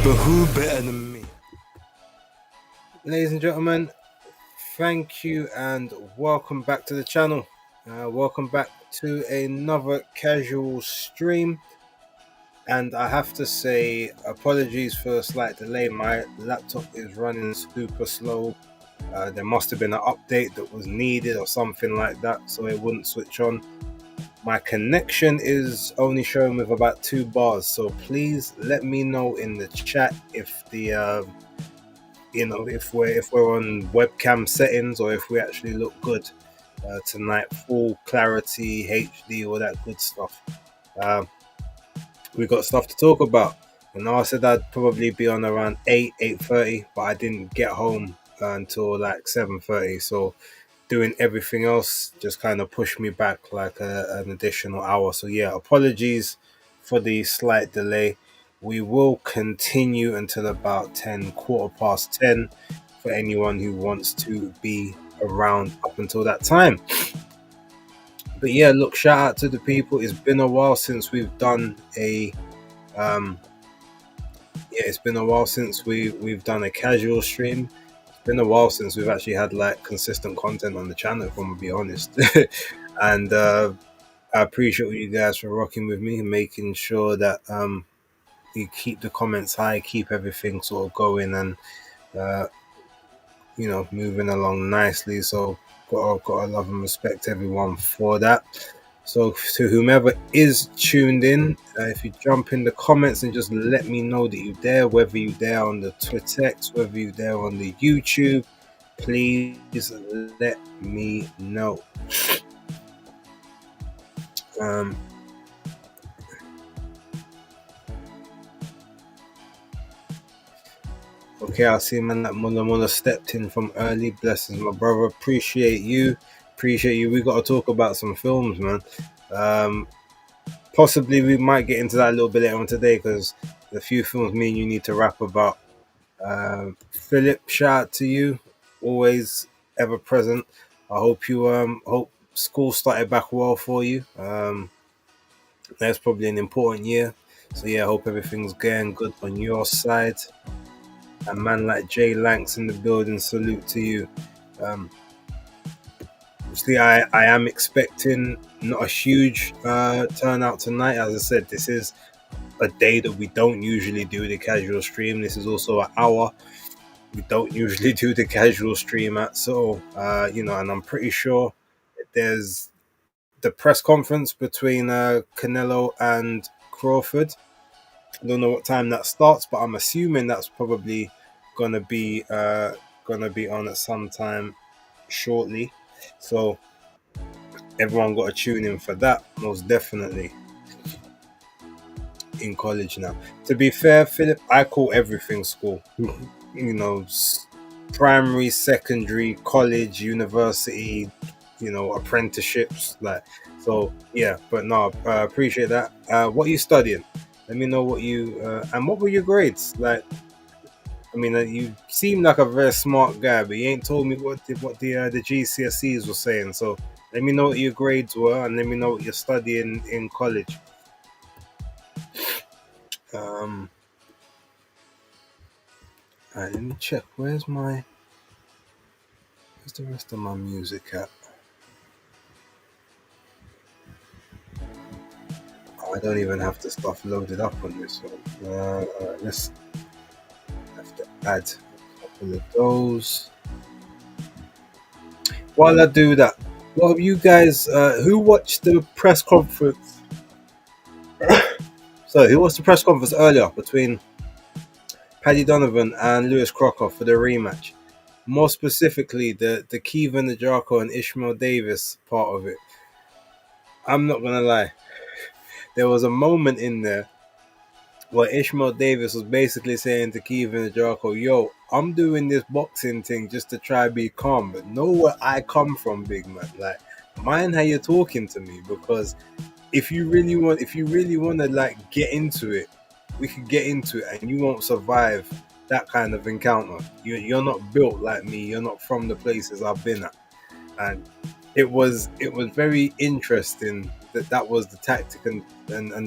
But who better than me? Ladies and gentlemen, thank you and welcome back to the channel. Welcome back to another casual stream. And I have to say, apologies for a slight delay. My laptop is running super slow. There must have been an update that was needed or something like that, so it wouldn't switch on. My connection is only showing with about 2 bars, so please let me know in the chat if the if we're on webcam settings or if we actually look good tonight, full clarity, HD, all that good stuff. We got stuff to talk about. And now I said I'd probably be on around 8:30, but I didn't get home until like 7:30. So doing everything else just kind of pushed me back like an additional hour. So yeah, apologies for the slight delay. We will continue until about 10, quarter past 10, for anyone who wants to be around up until that time. But yeah, look, shout out to the people. It's been a while since we've done a um yeah, it's been a while since we've done a casual stream. It's been a while since we've actually had like consistent content on the channel, if I'm gonna be honest. And I appreciate you guys for rocking with me and making sure that you keep the comments high, keep everything sort of going, and uh, moving along nicely. So got to love and respect everyone for that. So to whomever is tuned in, if you jump in the comments and just let me know that you're there, whether you're there on the Twittex, whether you're there on the YouTube, please let me know. Um, okay, I see man that Mulla stepped in from early. Blessings, my brother. Appreciate you. Appreciate you. We got to talk about some films, man. Um, Possibly we might get into that a little bit later on today because the few films me and you need to rap about. Philip, shout out to you, always ever present. I hope you hope school started back well for you. That's probably an important year, so yeah, I hope everything's going good on your side. A man like Jay Lanks in the building, salute to you. Um, Obviously, I am expecting not a huge turnout tonight. As I said, this is a day that we don't usually do the casual stream. This is also an hour we don't usually do the casual stream at. So, and I'm pretty sure there's the press conference between Canelo and Crawford. I don't know what time that starts, but I'm assuming that's probably gonna be on at some time shortly. So everyone got to tune in for that, most definitely. In college now. To be fair, Philip, I call everything school. you know, primary, secondary, college, university, apprenticeships. Like, so yeah. But no, appreciate that. What are you studying? Let me know what you and what were your grades? Like, I mean, you seem like a very smart guy, but you ain't told me what the GCSEs were saying. So let me know what your grades were, and let me know what you're studying in college. Um, Alright, let me check. Where's the rest of my music at? Oh, I don't even have the stuff loaded up on this one. Alright, let's have to add a couple of those. While I do that, what have you guys? Who watched the press conference? So, who watched the press conference earlier between Paddy Donovan and Lewis Crocker for the rematch? More specifically, the Kevin Njoku and Ishmael Davis part of it. I'm not gonna lie. There was a moment in there where Ishmael Davis was basically saying to Kevin Njoku, yo, I'm doing this boxing thing just to try be calm, but know where I come from, big man. Like, mind how you're talking to me, because if you really want to like get into it, we could get into it, and you won't survive that kind of encounter. You're not built like me. You're not from the places I've been at, and it was very interesting that was the tactic and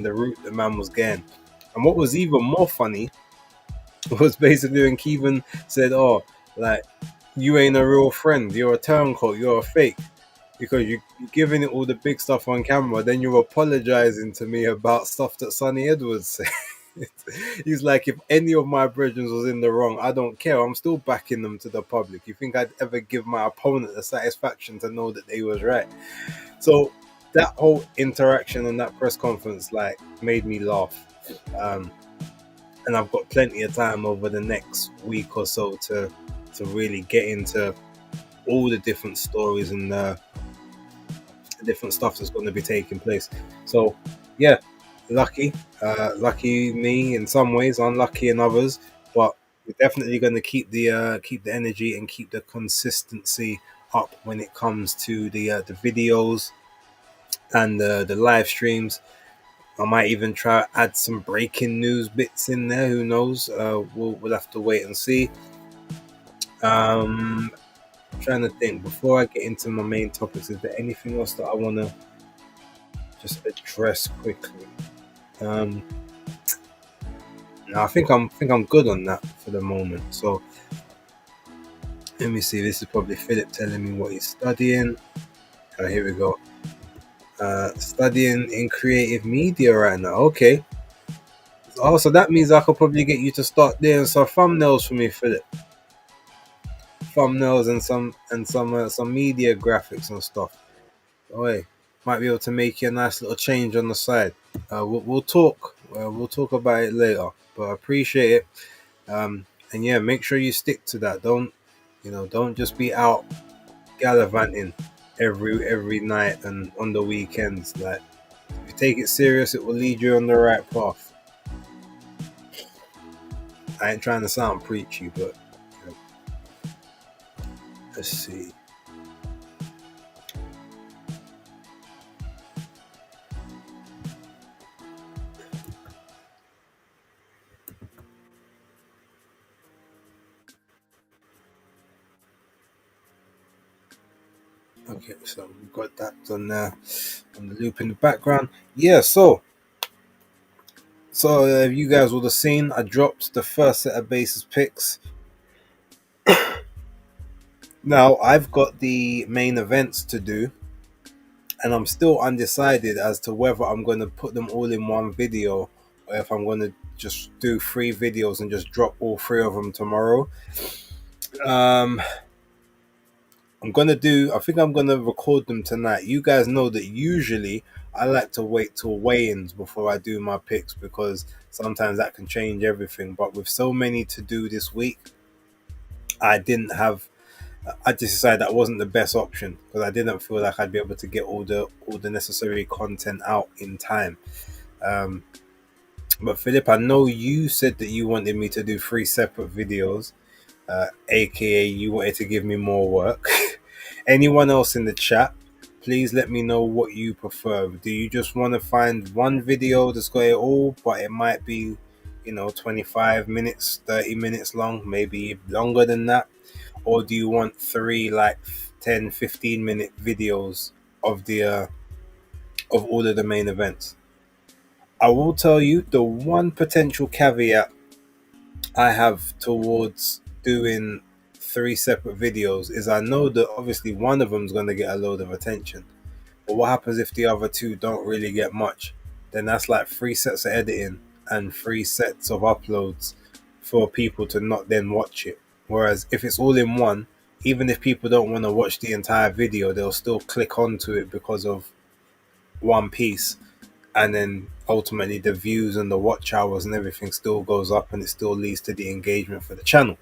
the route the man was getting. And what was even more funny was basically when Kevin said, "Oh, like you ain't a real friend. You're a turncoat. You're a fake because you're giving it all the big stuff on camera. Then you're apologizing to me about stuff that Sonny Edwards said." He's like, if any of my brethren was in the wrong, I don't care. I'm still backing them to the public. You think I'd ever give my opponent the satisfaction to know that they was right? So that whole interaction on that press conference like made me laugh. Um, and I've got plenty of time over the next week or so to really get into all the different stories and different stuff that's going to be taking place. So, yeah, lucky me in some ways, unlucky in others, but we're definitely going to keep the energy and keep the consistency up when it comes to the videos and the live streams. I might even try to add some breaking news bits in there. Who knows? We'll have to wait and see. Um, Trying to think before I get into my main topics. Is there anything else that I want to just address quickly? Um, no, I think I'm good on that for the moment. So let me see. This is probably Philip telling me what he's studying. Oh, here we go. Studying in creative media right now. Okay. Oh, so that means I could probably get you to start doing some thumbnails for me, Philip. Thumbnails and some media graphics and stuff. Oh, hey, might be able to make you a nice little change on the side. We'll talk. We'll talk about it later. But I appreciate it. And yeah, make sure you stick to that. Don't just be out gallivanting every night and on the weekends. Like, if you take it serious, it will lead you on the right path. I ain't trying to sound preachy, but you know, let's see. Okay, so we've got that on the loop in the background. Yeah, so you guys would have seen I dropped the first set of basis picks. Now I've got the main events to do, and I'm still undecided as to whether I'm going to put them all in one video or if I'm going to just do 3 videos and just drop all 3 of them tomorrow. Um, I think I'm gonna record them tonight. You guys know that usually I like to wait till weigh-ins before I do my picks because sometimes that can change everything. But with so many to do this week, I didn't have. I just decided that wasn't the best option because I didn't feel like I'd be able to get all the necessary content out in time. Um, but Philip, I know you said that you wanted me to do 3 separate videos, aka you wanted to give me more work. Anyone else in the chat, please let me know what you prefer. Do you just want to find one video that's got it all, but it might be, 25 minutes, 30 minutes long, maybe longer than that? Or do you want 3 like 10, 15-minute videos of of all of the main events? I will tell you the one potential caveat I have towards doing 3 separate videos is I know that obviously one of them is going to get a load of attention. But what happens if the other 2 don't really get much? Then that's like 3 sets of editing and 3 sets of uploads for people to not then watch it. Whereas if it's all in one, even if people don't want to watch the entire video, they'll still click onto it because of one piece. And then ultimately the views and the watch hours and everything still goes up and it still leads to the engagement for the channel.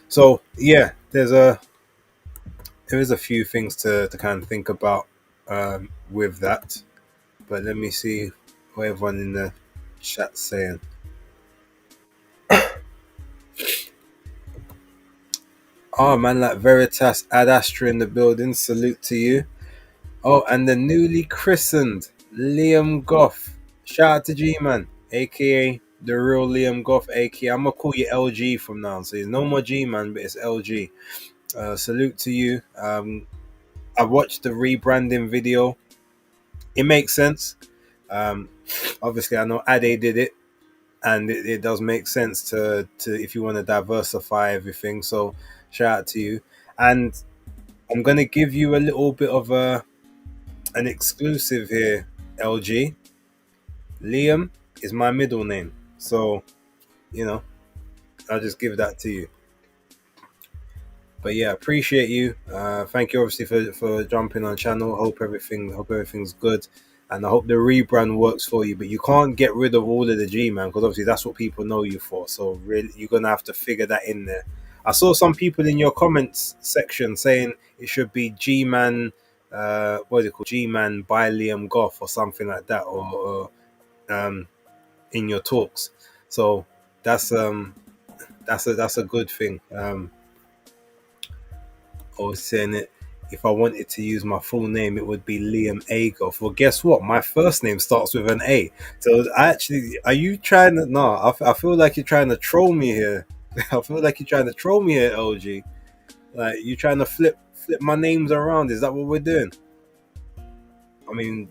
So yeah, there is a few things to kind of think about with that. But let me see what everyone in the chat's saying. Oh man, like Veritas Ad Astra in the building. Salute to you. Oh, and the newly christened Liam Goff. Shout out to G Man, aka the real Liam Goff, aka I'm gonna call you LG from now on. So there's no more G Man, but it's LG. Salute to you. I watched the rebranding video. It makes sense. Um, Obviously, I know Ade did it, and it does make sense to if you want to diversify everything. So shout out to you, and I'm gonna give you a little bit of an exclusive here, LG. Liam is my middle name, so you know I'll just give that to you. But yeah, appreciate you. Thank you obviously for jumping on channel. Hope everything's good, and I hope the rebrand works for you. But you can't get rid of all of the G man, because obviously that's what people know you for. So really, you're gonna have to figure that in there. I saw some people in your comments section saying it should be G man. What is it called? G man by Liam Goff or something like that, or in your talks. So that's that's a good thing. I was saying it. If I wanted to use my full name, it would be Liam Agoff. Well, guess what? My first name starts with an A. So actually, are you trying to? No, I feel like you're trying to troll me here. I feel like you're trying to troll me here, LG. Like you trying to flip my names around. Is that what we're doing? I mean,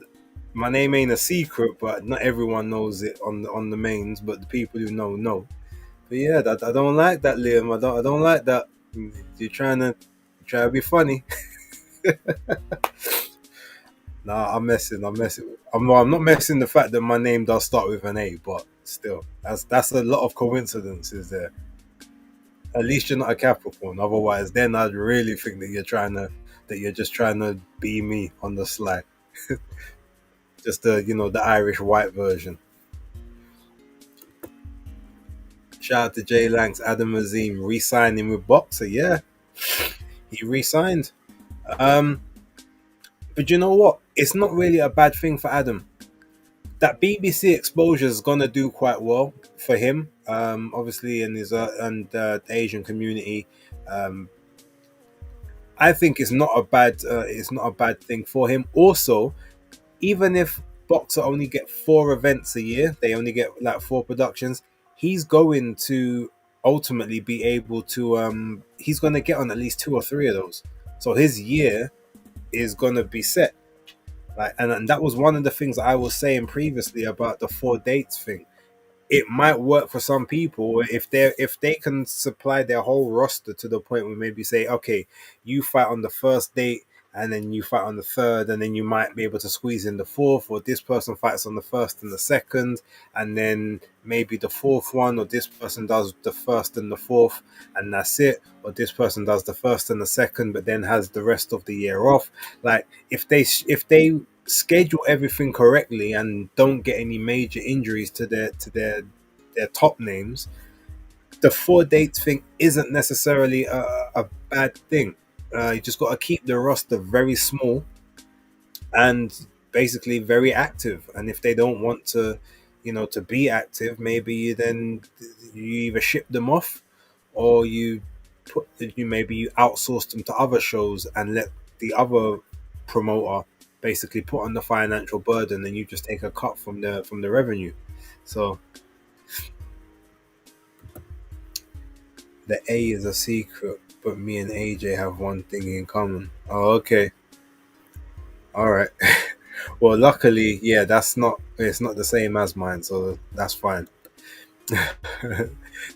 my name ain't a secret, but not everyone knows it on the mains. But the people who know. But yeah, I don't like that, Liam. I don't like that. You're trying to be funny. Nah, I'm messing. I'm not messing the fact that my name does start with an A, but still, that's a lot of coincidences there. At least you're not a Capricorn. Otherwise, then I'd really think that you're just trying to be me on the sly. Just the Irish white version. Shout out to Jay Lanks, Adam Azim re-signing with Boxer. Yeah, he re-signed. Um, but you know what? It's not really a bad thing for Adam. That BBC exposure is gonna do quite well for him. Obviously, in his the Asian community, um, I think it's not a bad thing for him. Also, even if Boxer only get 4 events a year, they only get like 4 productions. He's going to ultimately be able to. He's going to get on at least 2 or 3 of those. So his year is going to be set. Like, and that was one of the things I was saying previously about the 4 dates thing. It might work for some people if they can supply their whole roster to the point where maybe say, okay, you fight on the first date and then you fight on the third, and then you might be able to squeeze in the fourth, or this person fights on the first and the second, and then maybe the fourth one, or this person does the first and the fourth, and that's it, or this person does the first and the second, but then has the rest of the year off. Like if they schedule everything correctly and don't get any major injuries to their top names, the 4 dates thing isn't necessarily a bad thing. You just got to keep the roster very small and basically very active. And if they don't want to be active, maybe you either ship them off, or you outsource them to other shows and let the other promoter basically put on the financial burden, and you just take a cut from the revenue. So the A is a secret, but me and AJ have one thing in common. Oh, okay. All right. Well, luckily, yeah, it's not the same as mine, so that's fine.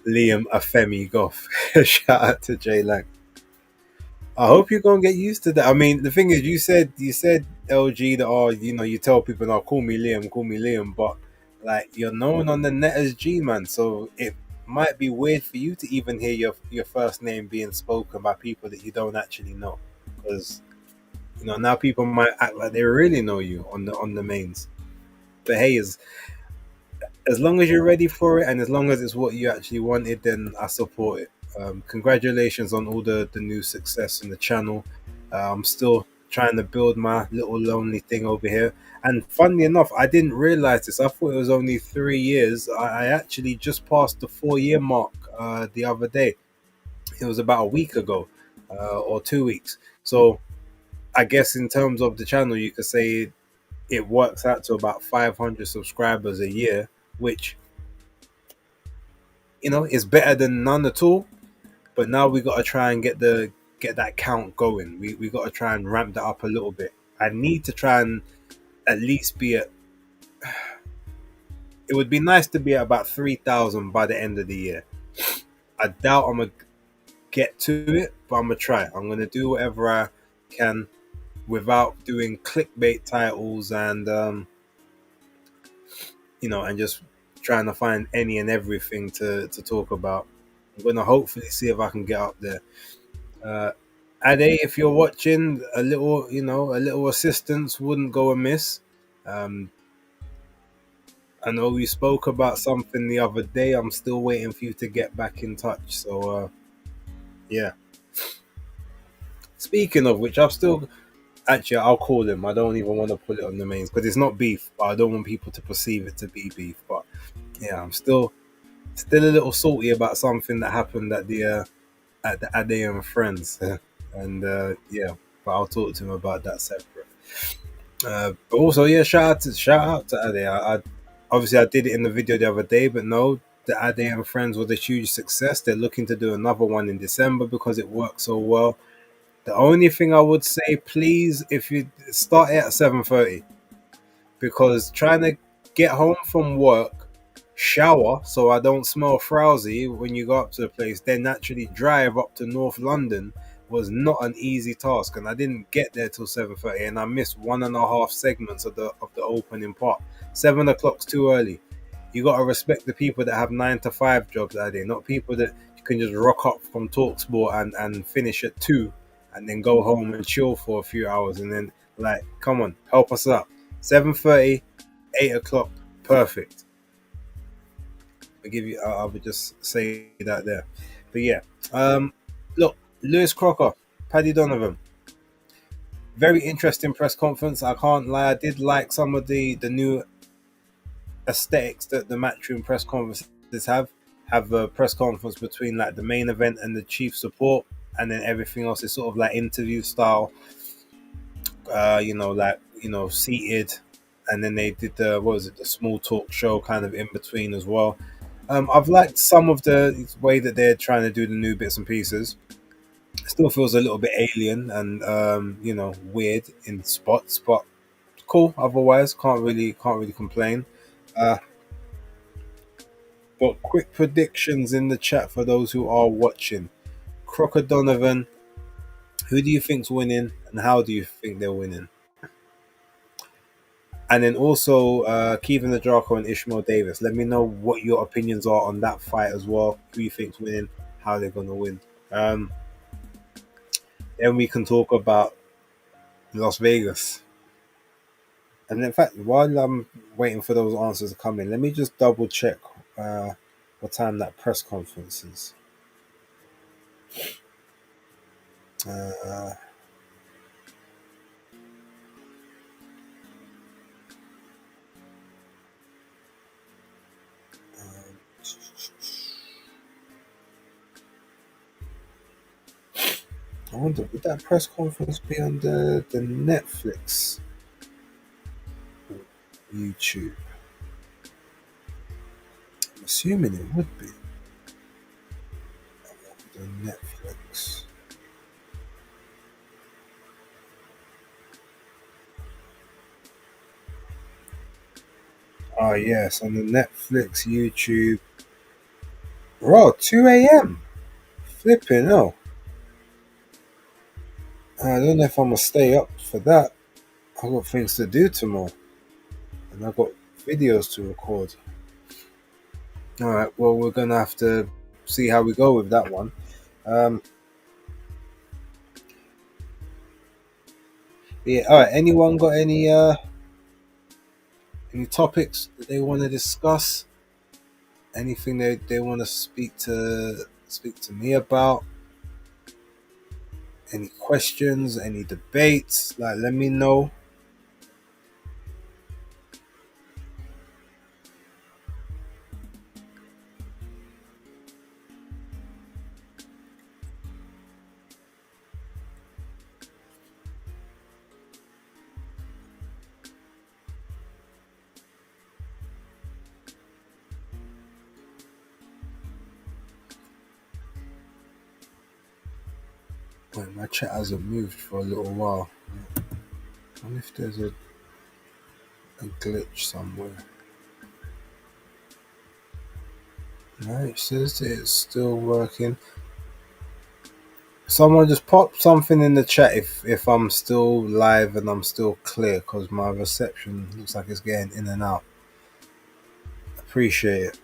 Liam Afemi Goff. Shout out to Jay Lang. I hope you're gonna get used to that. I mean, the thing is, you said LG that, you tell people now, call me Liam, but like you're known on the net as G man, so it might be weird for you to even hear your first name being spoken by people that you don't actually know, because now people might act like they really know you on the mains. But hey, as long as you're ready for it, and as long as it's what you actually wanted, then I support it. Congratulations on all the new success on the channel. I'm still trying to build my little lonely thing over here. And funnily enough, I didn't realize this. I thought it was only 3 years. I actually just passed the 4 year mark the other day. It was about a week ago, or 2 weeks. So I guess in terms of the channel, you could say it works out to about 500 subscribers a year, which is better than none at all. But now we got to try and get that count going. We got to try and ramp that up a little bit. I need to try and at least be at it would be nice to be at about 3,000 by the end of the year. I doubt I'm gonna get to it, but I'm gonna try. I'm gonna do whatever I can without doing clickbait titles and and just trying to find any and everything to talk about. I'm gonna hopefully see if I can get up there. Uh, Ade, if you're watching, a little assistance wouldn't go amiss. Um, I know we spoke about something the other day. I'm still waiting for you to get back in touch. So, yeah. Speaking of which, I've still actually I'll call him. I don't even want to put it on the mains because it's not beef, but I don't want people to perceive it to be beef. But yeah, I'm still a little salty about something that happened at the Ade and Friends, and yeah, but I'll talk to him about that separate. But also, yeah, shout out to Ade. I obviously I did it in the video the other day, but no, the Ade and Friends was a huge success. They're looking to do another one in December because it worked so well. The only thing I would say, please, if you start it at 7:30, because trying to get home from work, shower so I don't smell frowsy when you go up to the place, then actually drive up to North London was not an easy task, and I didn't get there till 7:30, and I missed 1.5 segments of the opening part. 7 o'clock's too early. You gotta respect the people that have 9 to 5 jobs that day, not people that you can just rock up from Talksport and finish at 2 and then go home and chill for a few hours and then like, come on, help us out. 7:30, 8 o'clock, perfect. I would just say that there. But yeah, look, Lewis Crocker, Paddy Donovan, very interesting press conference. I can't lie, I did like some of the new aesthetics that the Matchroom press conferences have a press conference between like the main event and the chief support, and then everything else is sort of like interview style, seated, and then they did the small talk show kind of in between as well. I've liked some of the way that they're trying to do the new bits and pieces. It still feels a little bit alien and weird in spots, but cool. Otherwise, can't really complain. Uh, but quick predictions in the chat for those who are watching. Crocker Donovan, who do you think's winning, and how do you think they're winning? And then also Kevin Draco and Ishmael Davis. Let me know what your opinions are on that fight as well. Who you think's winning, how they're gonna win. Then we can talk about Las Vegas. And in fact, while I'm waiting for those answers to come in, let me just double check what time that press conference is. Uh, I wonder, would that press conference be on the Netflix YouTube? I'm assuming it would be the Netflix. Oh yes, on the Netflix YouTube. Raw, 2 a.m. Flipping hell. I don't know if I'm gonna stay up for that. I got things to do tomorrow, and I got videos to record. All right, well we're gonna have to see how we go with that one. Um, yeah. All right. Anyone got any topics that they want to discuss? Anything they want to speak to me about? Any questions? Any debates? Like, let me know. Wait, my chat hasn't moved for a little while. I wonder if there's a glitch somewhere. No, it says it's still working. Someone just pop something in the chat if I'm still live and I'm still clear, because my reception looks like it's getting in and out. Appreciate it.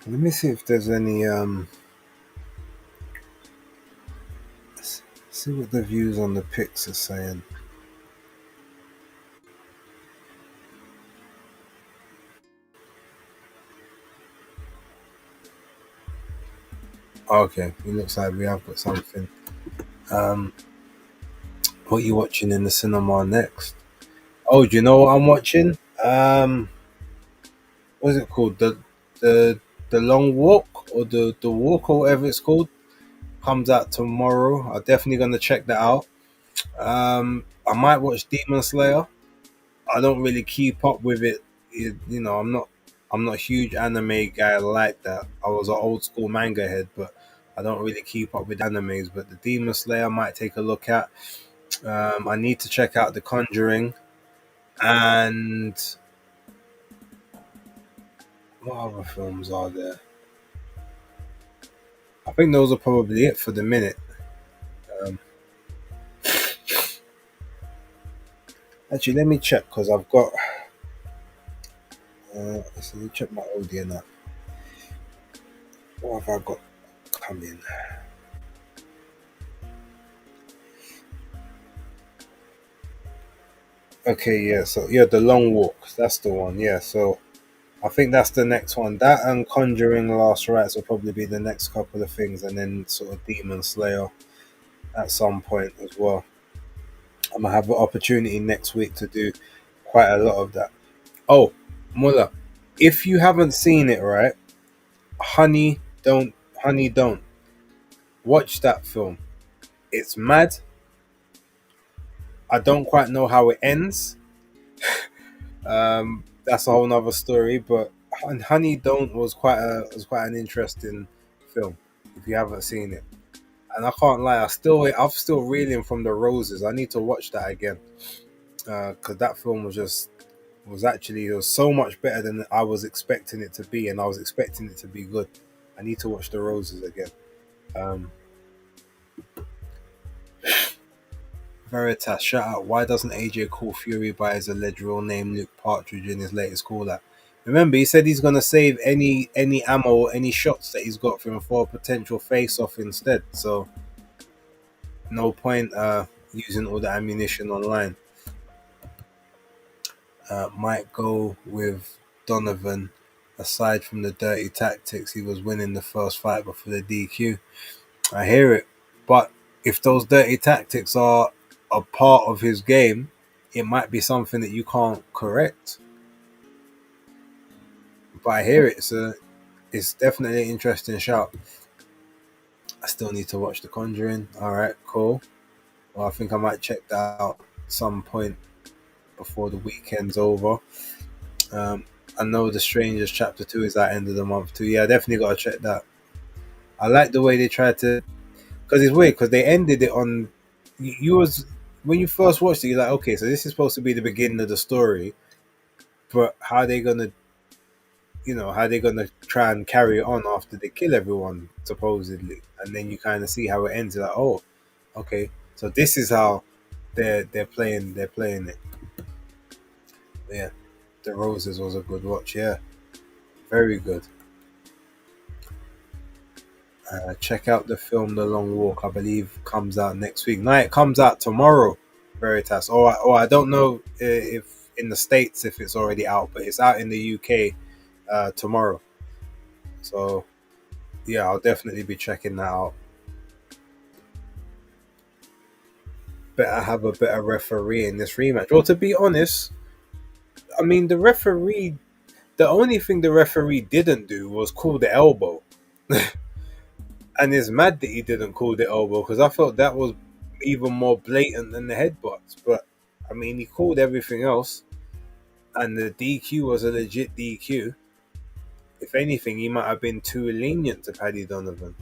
Let me see if there's any see what the views on the pics are saying. Okay, it looks like we have got something. Um, what you watching in the cinema next? Oh, do you know what I'm watching? What's it called? The the Long Walk, or the Walk, or whatever it's called, comes out tomorrow. I'm definitely gonna check that out. I might watch Demon Slayer. I don't really keep up with it. You know, I'm not a huge anime guy like that. I was an old school manga head, but I don't really keep up with animes. But the Demon Slayer I might take a look at. I need to check out The Conjuring, and what other films are there? I think those are probably it for the minute. Um, Actually, let me check because I've got. So let me check my audio now. What have I got coming? Okay, yeah. So yeah, The Long Walk. That's the one. Yeah. So I think that's the next one. That and Conjuring Last Rites will probably be the next couple of things, and then sort of Demon Slayer at some point as well. I'm gonna have an opportunity next week to do quite a lot of that. Oh, Mullah, if you haven't seen it, right, honey, don't watch that film. It's mad. I don't quite know how it ends. That's a whole nother story. But Honey Don't was quite an interesting film. If you haven't seen it, and I can't lie, I'm still reeling from the roses. I need to watch that again because that film was so much better than I was expecting it to be, and I was expecting it to be good. I need to watch the roses again. Um, Veritas, shout out. Why doesn't AJ call Fury by his alleged real name Luke Partridge in his latest call out? Remember, he said he's gonna save any ammo or any shots that he's got from for a potential face off instead. So no point using all the ammunition online. Might go with Donovan. Aside from the dirty tactics, he was winning the first fight before the DQ. I hear it, but if those dirty tactics are a part of his game, it might be something that you can't correct. But I hear it, so it's definitely an interesting shout. I still need to watch The Conjuring. All right, cool. Well, I think I might check that out some point before the weekend's over. Um, I know The Strangers Chapter 2 is at end of the month too. Yeah, I definitely got to check that. I like the way they tried to, because it's weird because they ended it on. You was when you first watched it, you're like, okay, so this is supposed to be the beginning of the story, but how they gonna try and carry it on after they kill everyone supposedly, and then you kind of see how it ends. You're like, oh, okay, so this is how they're playing it. Yeah, The Roses was a good watch. Yeah, very good. Check out the film The Long Walk. I believe comes out next week. No, it comes out tomorrow. Veritas. Or I don't know if in the states if it's already out, but it's out in the UK tomorrow. So yeah, I'll definitely be checking that out. Better have a better referee in this rematch. Well, to be honest, I mean the referee. The only thing the referee didn't do was call the elbow. And it's mad that he didn't call the elbow because I felt that was even more blatant than the headbutts. But I mean, he called everything else. and the DQ was a legit DQ. If anything, he might have been too lenient to Paddy Donovan.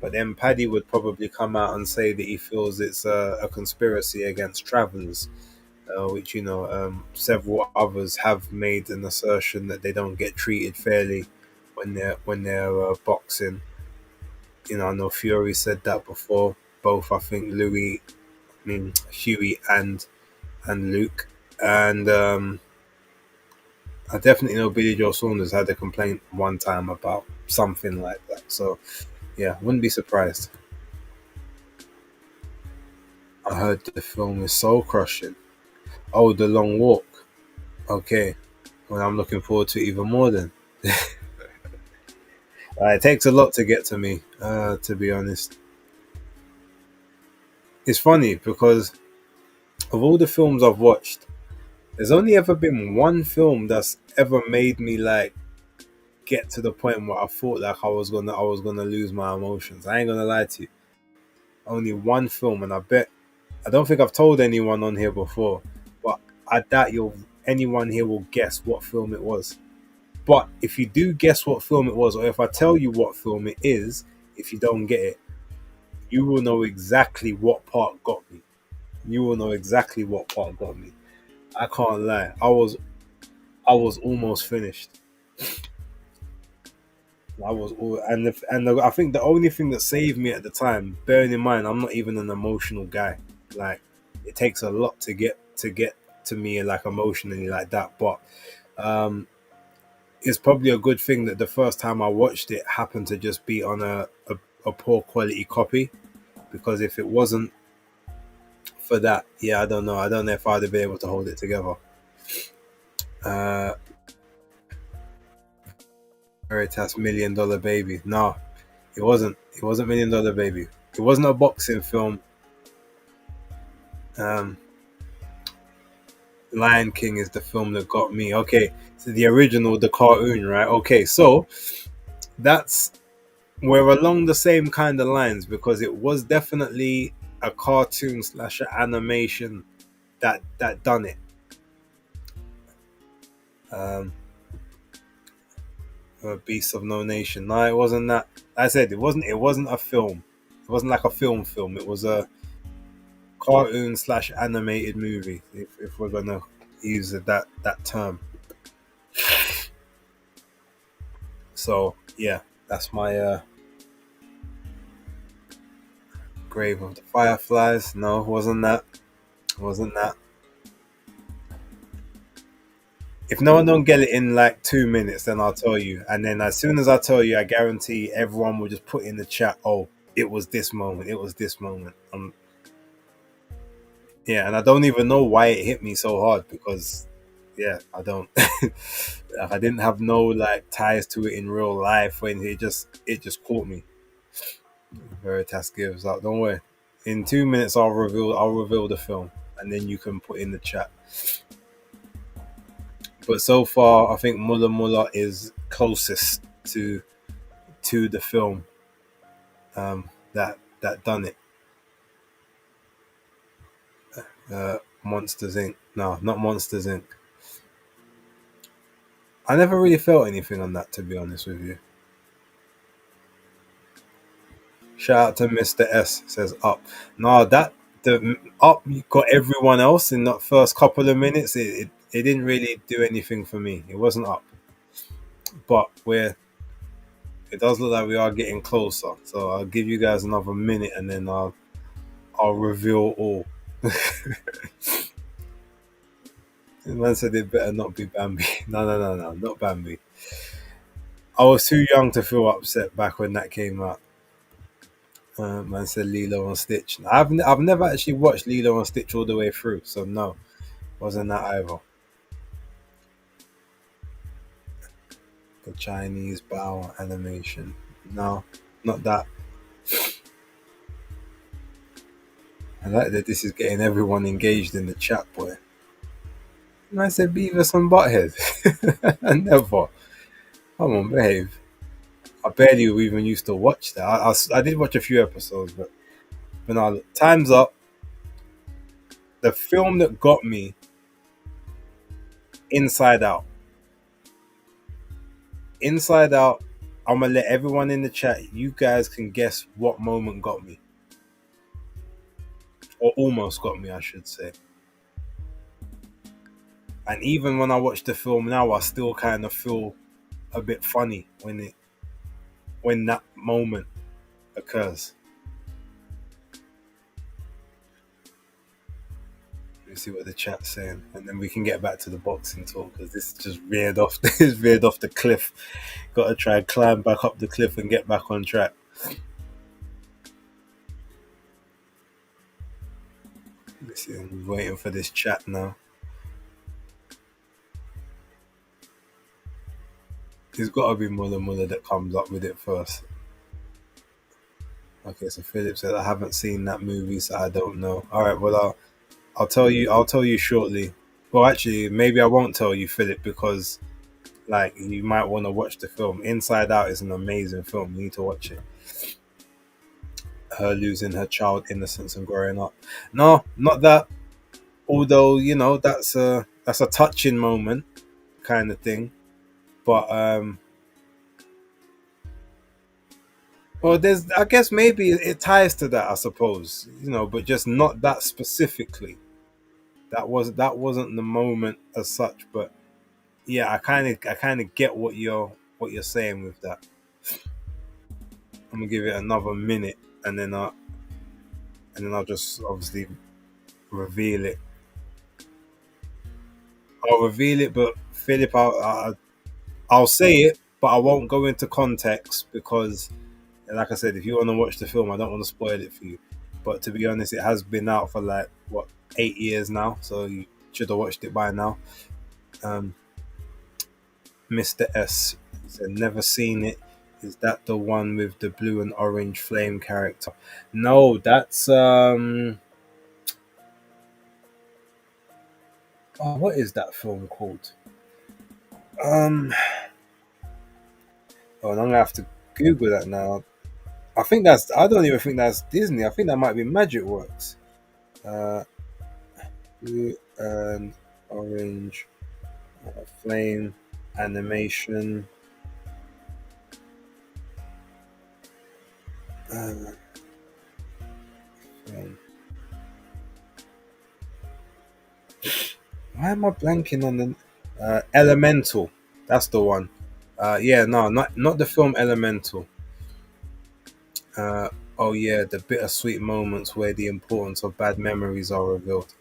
But then Paddy would probably come out and say that he feels it's a conspiracy against travellers, which several others have made an assertion that they don't get treated fairly when they're boxing. I know Fury said that before. Both, I think, Huey and Luke, and I definitely know Billy Joe Saunders had a complaint one time about something like that. So yeah, wouldn't be surprised. I heard the film is soul crushing. Oh, The Long Walk. Okay, well, I'm looking forward to it even more then. It takes a lot to get to me, to be honest. It's funny because of all the films I've watched, there's only ever been one film that's ever made me like get to the point where I thought like I was gonna lose my emotions. I ain't gonna lie to you. Only one film, and I don't think I've told anyone on here before, but I doubt anyone here will guess what film it was. But if you do guess what film it was, or if I tell you what film it is, if you don't get it, you will know exactly what part got me. You will know exactly what part got me. I can't lie. I was almost finished. I think the only thing that saved me at the time, bearing in mind I'm not even an emotional guy. Like it takes a lot to get to me like emotionally like that. But it's probably a good thing that the first time I watched it happened to just be on a poor quality copy, because if it wasn't for that, yeah, I don't know. I don't know if I'd have been able to hold it together. Uh, Veritas $1 Million Baby. No, it wasn't. It wasn't $1 Million Baby. It wasn't a boxing film. Um, Lion King is the film that got me. Okay, so the original, the cartoon, right? Okay, so that's we're along the same kind of lines, because it was definitely a cartoon slash animation that done it. Um, Beast of No Nation. No, it wasn't that. I said it wasn't. It wasn't a film. It wasn't like a film. It was a cartoon slash animated movie. If we're gonna use that term. So yeah, that's my Grave of the Fireflies. No, wasn't that. Wasn't that. If no one don't get it in like 2 minutes, then I'll tell you. And then as soon as I tell you, I guarantee everyone will just put in the chat, "Oh, it was this moment. It was this moment." Yeah, and I don't even know why it hit me so hard, because, yeah, I don't. Like, I didn't have no like ties to it in real life when it just caught me. Veritas gives up. Don't worry. In 2 minutes, I'll reveal the film, and then you can put in the chat. But so far, I think Mulla Mulla is closest to the film that done it. Monsters Inc. No, not Monsters Inc. I never really felt anything on that, to be honest with you. Shout out to Mr. S, says Up. No, that the Up got everyone else in that first couple of minutes. It didn't really do anything for me. It wasn't Up, but it does look like we are getting closer. So I'll give you guys another minute, and then I'll reveal all. The man said it better not be Bambi. No, not Bambi. I was too young to feel upset back when that came out. Man said Lilo and Stitch. I've never actually watched Lilo and Stitch all the way through, so no, wasn't that either. The Chinese bow animation. No, not that. I like that this is getting everyone engaged in the chat, boy. Man said Beavis and Butthead. Never. Come on, behave. I barely even used to watch that. I did watch a few episodes, but no, time's up. The film that got me Inside Out. Inside Out. I'm gonna let everyone in the chat. You guys can guess what moment got me, or almost got me, I should say. And even when I watch the film now, I still kind of feel a bit funny when that moment occurs. Let me see what the chat's saying, and then we can get back to the boxing talk because this just veered off. This veered off the cliff. Got to try and climb back up the cliff and get back on track. Let's see, I'm waiting for this chat now. There's got to be Muller that comes up with it first. Okay, so Philip said I haven't seen that movie, so I don't know. All right, well I'll tell you. I'll tell you shortly. Well, actually, maybe I won't tell you, Philip, because like you might want to watch the film. Inside Out is an amazing film. You need to watch it. Her losing her child innocence and growing up. No, not that. Although that's a touching moment, kind of thing. But well, there's I guess maybe it ties to that. I suppose but just not that specifically. That wasn't the moment as such, but yeah, I kind of get what you're saying with that. I'm gonna give it another minute, and then I'll just obviously reveal it. I'll reveal it, but Philip, I'll say it, but I won't go into context because, like I said, if you want to watch the film, I don't want to spoil it for you. But to be honest, it has been out for like what 8 years now, so you should have watched it by now. Um, Mr. S said never seen it. Is that the one with the blue and orange flame character? No, that's what is that film called? Um, oh, I'm gonna have to Google that now. I don't even think that's Disney. I think that might be Magic Works. Uh, blue and orange flame animation. Uh, um, why am I blanking on the Elemental? That's the one. Yeah, no, not the film Elemental. Uh, oh yeah, the bittersweet moments where the importance of bad memories are revealed.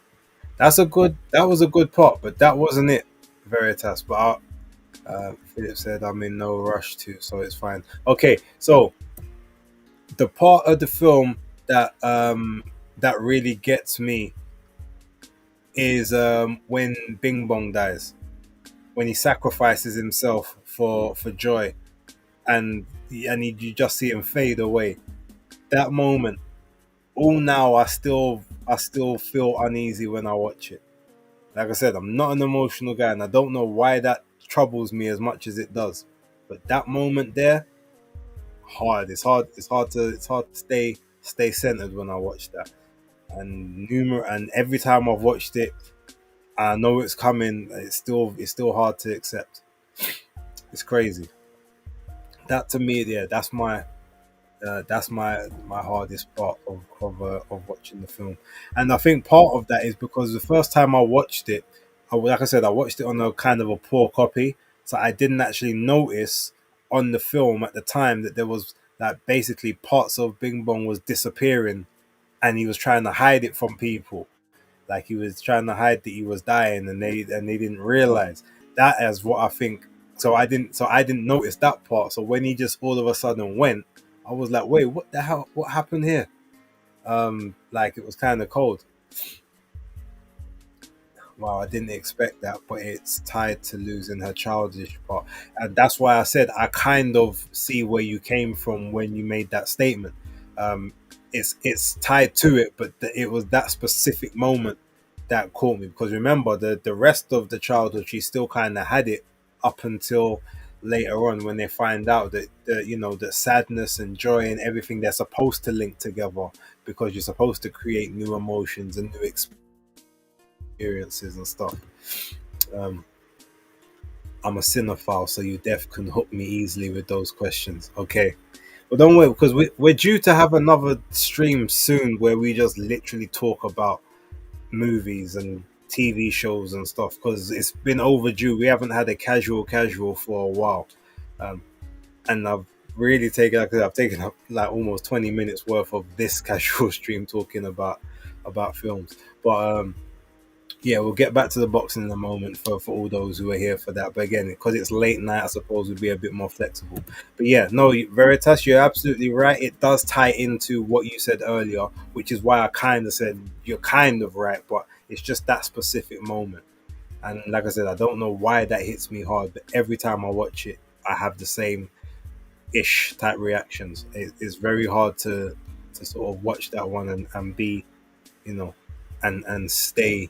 That was a good part, but that wasn't it, Veritas. But Philip said I'm in no rush to, so it's fine. Okay, so the part of the film that really gets me is when Bing Bong dies, when he sacrifices himself for Joy, you just see him fade away. That moment, all now I still feel uneasy when I watch it. Like I said, I'm not an emotional guy, and I don't know why that troubles me as much as it does. But that moment there, hard. It's hard to stay centered when I watch that. And every time I've watched it, I know it's coming. It's still hard to accept. It's crazy. That to me, yeah, that's my hardest part of watching the film. And I think part of that is because the first time I watched it, like I said, I watched it on a kind of a poor copy, so I didn't actually notice on the film at the time that there was that basically parts of Bing Bong was disappearing, and he was trying to hide it from people. Like he was trying to hide that he was dying, and they didn't realize that as what I think. So I didn't notice that part. So when he just all of a sudden went, I was like, wait, what the hell? What happened here? Like it was kind of cold. Wow, I didn't expect that, but it's tied to losing her childish part, and that's why I said I kind of see where you came from when you made that statement. Um, it's tied to it, but it was that specific moment that caught me because remember the rest of the childhood she still kind of had it up until later on when they find out that that sadness and joy and everything they're supposed to link together because you're supposed to create new emotions and new experiences and stuff. I'm a cinephile, so you def can hook me easily with those questions. Okay. But don't worry, because we're due to have another stream soon where we just literally talk about movies and TV shows and stuff because it's been overdue. We haven't had a casual for a while. Um, and I've really taken, like, I've taken up like almost 20 minutes worth of this casual stream talking about films. But yeah, we'll get back to the boxing in a moment for all those who are here for that. But again, because it's late night, I suppose we'll be a bit more flexible. But yeah, no, Veritas, you're absolutely right. It does tie into what you said earlier, which is why I kind of said you're kind of right, but it's just that specific moment. And like I said, I don't know why that hits me hard, but every time I watch it, I have the same ish type reactions. It's very hard to sort of watch that one and be, you know, and stay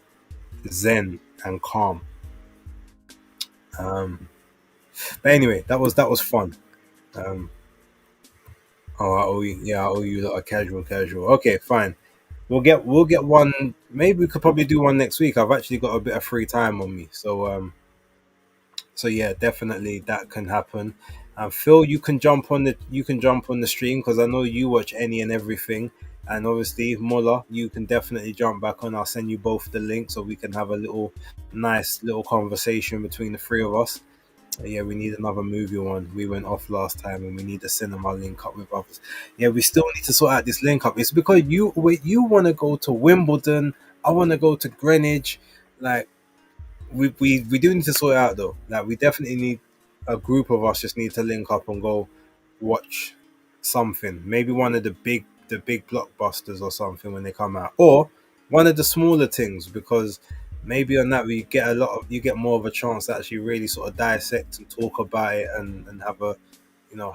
zen and calm. Um, but anyway, that was fun. Um, oh, I owe you, yeah, I owe you a casual. Okay, fine. We'll get one. Maybe we could probably do one next week. I've actually got a bit of free time on me, so yeah, definitely that can happen. Phil, you can jump on the stream because I know you watch any and everything, and obviously Muller, you can definitely jump back on. I'll send you both the link so we can have a little nice little conversation between the three of us. Yeah, we need another movie one. We went off last time, and we need a cinema link up with others. Yeah, we still need to sort out this link up. It's because you want to go to Wimbledon, I want to go to Greenwich. Like we do need to sort it out though. Like we definitely need a group of us just need to link up and go watch something. Maybe one of the big blockbusters or something when they come out, or one of the smaller things because maybe on that we get you get more of a chance to actually really sort of dissect and talk about it and have a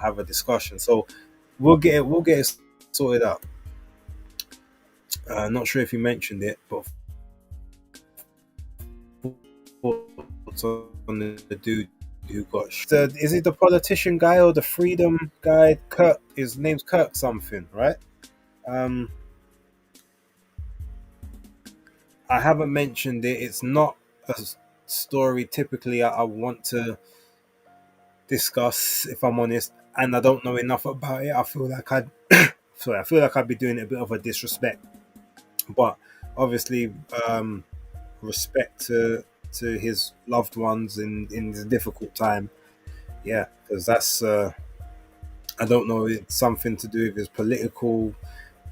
have a discussion. So we'll get it sorted out. Not sure if you mentioned it, but thoughts on the dude who got is it the politician guy or the freedom guy? Kirk, his name's Kirk something, right? Um, I haven't mentioned it. It's not a story typically I want to discuss, if I'm honest, and I don't know enough about it. I feel like I'd sorry, I feel like I'd be doing a bit of a disrespect, but obviously, respect to his loved ones in this difficult time. Yeah, because that's I don't know, it's something to do with his political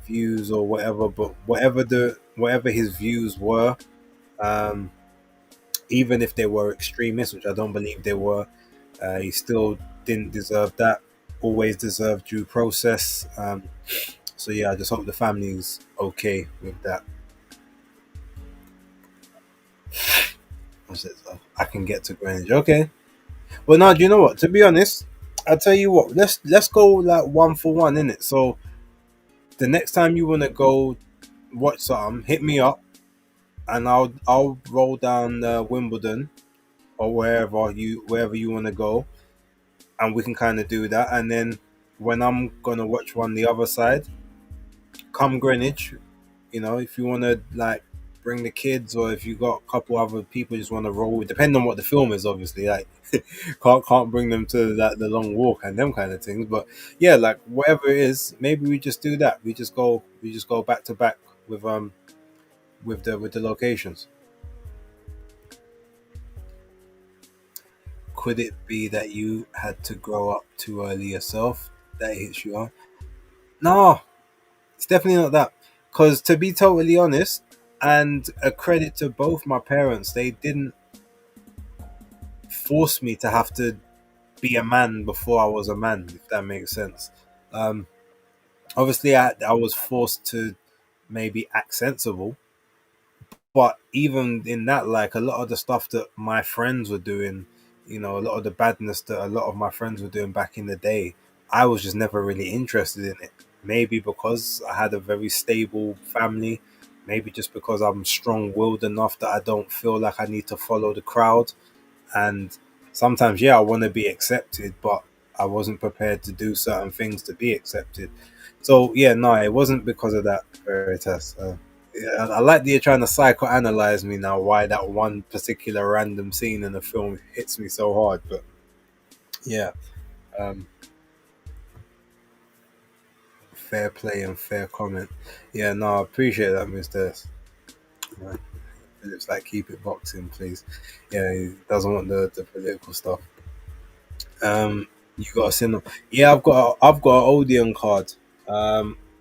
views or whatever, but whatever his views were, um, even if they were extremists, which I don't believe they were, he still didn't deserve that. Always deserved due process. So yeah, I just hope the family's okay with that. I can get to Greenwich. Okay. Well, now do you know what? To be honest, I'll tell you what. Let's go like one for one in it. So the next time you wanna go watch something, hit me up and I'll roll down Wimbledon or wherever you want to go, and we can kind of do that. And then when I'm gonna watch one the other side, come Greenwich, if you want to like bring the kids or if you got a couple other people you just want to roll with, depending on what the film is, obviously. Like can't bring them to that the long walk and them kind of things. But yeah, like whatever it is, maybe we just do that. We just go back to back with the locations. Could it be that you had to grow up too early yourself? That hits you on? No, it's definitely not that. Because to be totally honest, and a credit to both my parents, they didn't force me to have to be a man before I was a man, if that makes sense. Um, Obviously, I was forced to maybe act sensible, but even in that, like a lot of the stuff that my friends were doing, a lot of the badness that a lot of my friends were doing back in the day, I was just never really interested in it. Maybe because I had a very stable family, maybe just because I'm strong willed enough that I don't feel like I need to follow the crowd. And sometimes, yeah, I want to be accepted, but I wasn't prepared to do certain things to be accepted. So, yeah, no, it wasn't because of that, Veritas. Yeah, I like that you're trying to psychoanalyze me now. Why that one particular random scene in the film hits me so hard, but yeah, um, fair play and fair comment. Yeah, no, I appreciate that, Mister. Right. It's like keep it boxing, please. Yeah, he doesn't want the political stuff. You got a cinema. Yeah, I've got an Odeon card.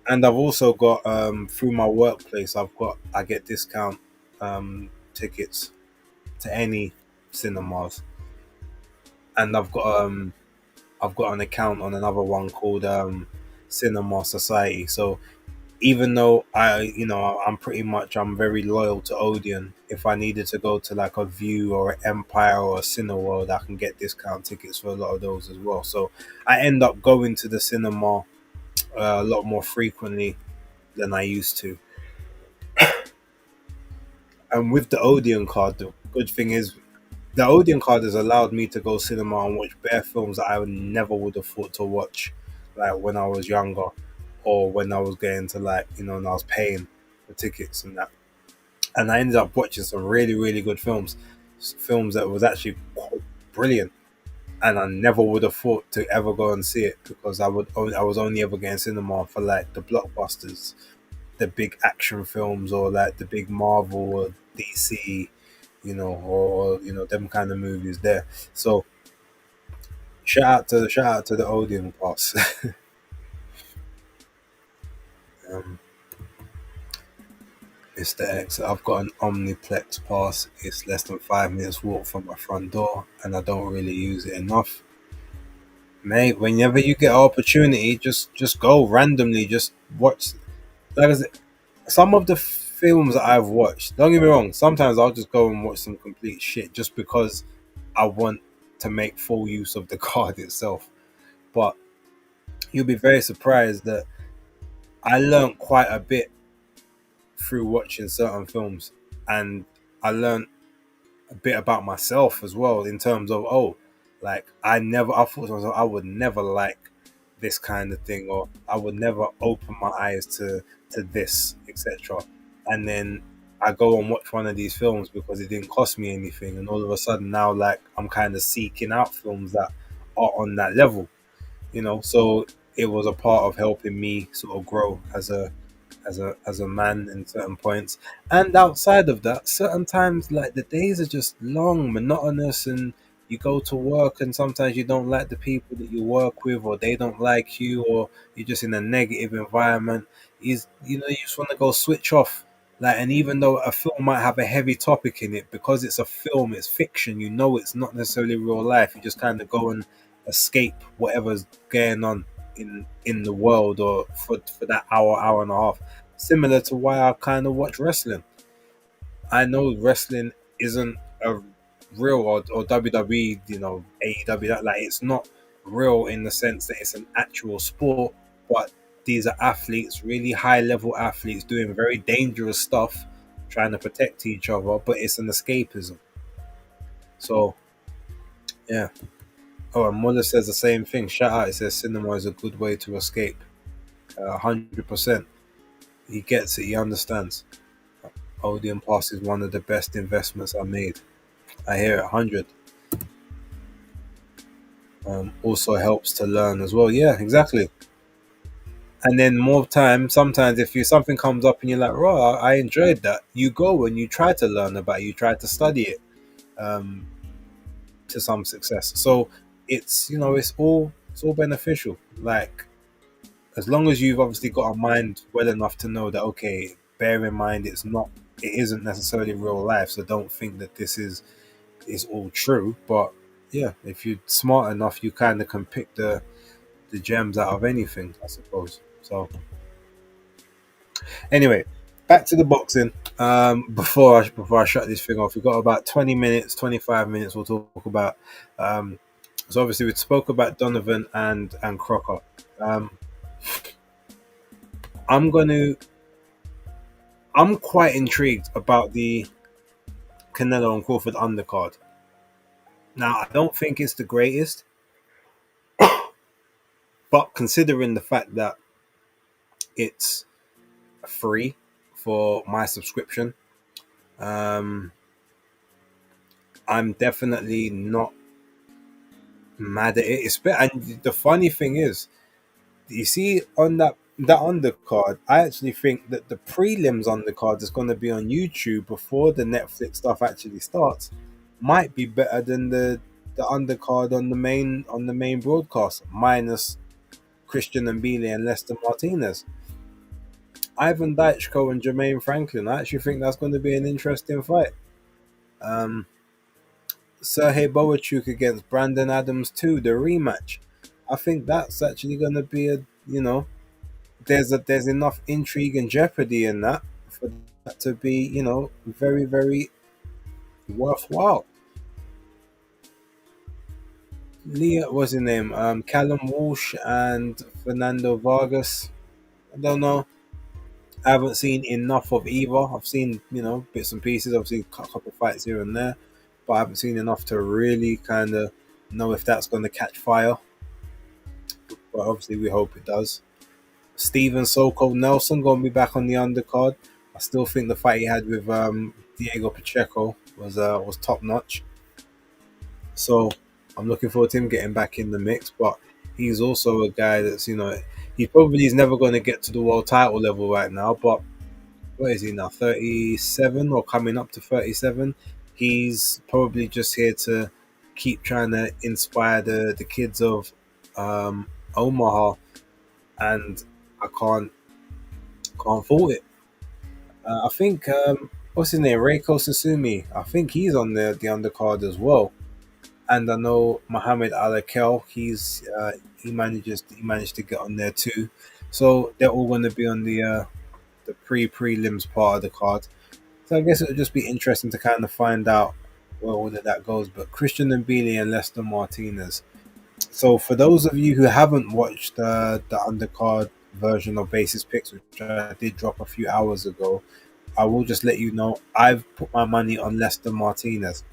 And I've also got through my workplace. I get discount tickets to any cinemas, and I've got an account on another one called Cinema Society. So even though I'm very loyal to Odeon. If I needed to go to like a View or an Empire or a Cineworld, I can get discount tickets for a lot of those as well. So I end up going to the cinema a lot more frequently than I used to. And with the Odeon card, the good thing is the Odeon card has allowed me to go cinema and watch bare films that I never would have thought to watch, like when I was younger, or when I was getting to like when I was paying for tickets and that. And I ended up watching some really really good films, films that was actually quite brilliant. And I never would have thought to ever go and see it because I was only ever getting cinema for like the blockbusters, the big action films, or like the big Marvel or DC, or them kind of movies there. So shout out to the Odeon Pass. um, Mr. X, I've got an Omniplex pass. It's less than 5 minutes walk from my front door, and I don't really use it enough. Mate, whenever you get an opportunity, just go randomly. Just watch. Like I said, some of the films that I've watched. Don't get me wrong. Sometimes I'll just go and watch some complete shit just because I want to make full use of the card itself. But you'll be very surprised that I learned quite a bit through watching certain films, and I learned a bit about myself as well in terms of like I thought to myself I would never like this kind of thing, or I would never open my eyes to this, etc. And then I go and watch one of these films because it didn't cost me anything, and all of a sudden now like I'm kind of seeking out films that are on that level, so it was a part of helping me sort of grow as a man in certain points. And outside of that, certain times like the days are just long, monotonous, and you go to work and sometimes you don't like the people that you work with, or they don't like you, or you're just in a negative environment. You just want to go switch off. Like, and even though a film might have a heavy topic in it, because it's a film, it's fiction, it's not necessarily real life. You just kind of go and escape whatever's going on in the world, or for that hour and a half. Similar to why I kind of watch wrestling. I know wrestling isn't a real, or WWE, AEW, that like it's not real in the sense that it's an actual sport, but these are athletes, really high level athletes doing very dangerous stuff, trying to protect each other, but it's an escapism. So yeah. Oh, and Muller says the same thing. Shout out, it says cinema is a good way to escape. 100%. He gets it, he understands. Odeon Pass is one of the best investments I made. I hear it 100. Also helps to learn as well. Yeah, exactly. And then more time, sometimes if something comes up and you're like, "Raw, I enjoyed that," you go and you try to learn about it, you try to study it um, to some success. So it's all beneficial. Like, as long as you've obviously got a mind well enough to know that, okay, bear in mind it isn't necessarily real life, so don't think that this is all true. But yeah, if you're smart enough, you kind of can pick the gems out of anything, I suppose. So anyway, back to the boxing. Before I shut this thing off, we've got about 20 minutes, 25 minutes. We'll talk about. Um, so obviously we spoke about Donovan and Crocker. Um, I'm going to I'm quite intrigued about the Canelo and Crawford undercard. Now, I don't think it's the greatest, but considering the fact that it's free for my subscription. Um, I'm definitely not mad at it. And the funny thing is, you see on that undercard, I actually think that the prelims undercard is going to be on YouTube before the Netflix stuff actually starts. Might be better than the undercard on the main broadcast, minus Christian and Bealey and Lester Martinez. Ivan Daichko and Jermaine Franklin. I actually think that's going to be an interesting fight. Um, Sergey Boachuk against Brandon Adams too, the rematch. I think that's actually going to be there's enough intrigue and jeopardy in that for that to be very very worthwhile. Leah, what's his name? Callum Walsh and Fernando Vargas. I don't know. I haven't seen enough of either. I've seen bits and pieces. I've seen a couple of fights here and there, but I haven't seen enough to really kind of know if that's going to catch fire. But obviously, we hope it does. Steven Soko Nelson going to be back on the undercard. I still think the fight he had with Diego Pacheco was top notch. So I'm looking forward to him getting back in the mix. But he's also a guy that's he probably is never going to get to the world title level right now. But what is he now? 37 or coming up to 37. He's probably just here to keep trying to inspire the kids of Omaha, and I can't fault it. I think what's his name, Reiko Susumi. I think he's on the undercard as well. And I know Mohamed Alakel. He managed to get on there too. So they're all going to be on the prelims part of the card. So I guess it would just be interesting to kind of find out where all of that goes. But Christian and Bealey and Lester Martinez. So for those of you who haven't watched the undercard version of Basis Picks, which I did drop a few hours ago, I will just let you know I've put my money on Lester Martinez.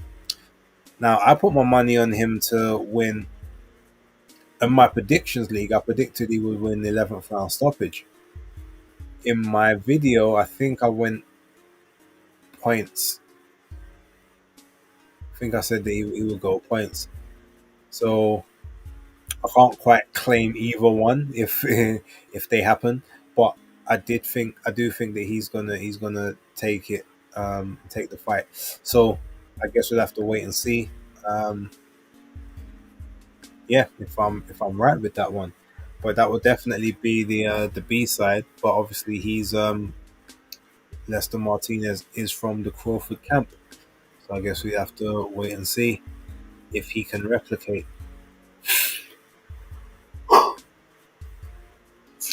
Now I put my money on him to win. In my predictions league, I predicted he would win the 11th round stoppage. In my video, I think I went points. I think I said that he would go points. So I can't quite claim either one if if they happen, but I do think that he's gonna take the fight. So I guess we'll have to wait and see. Um, yeah, if I'm right with that one, but that would definitely be the B side. But obviously he's Lester Martinez is from the Crawford camp, so I guess we have to wait and see if he can replicate.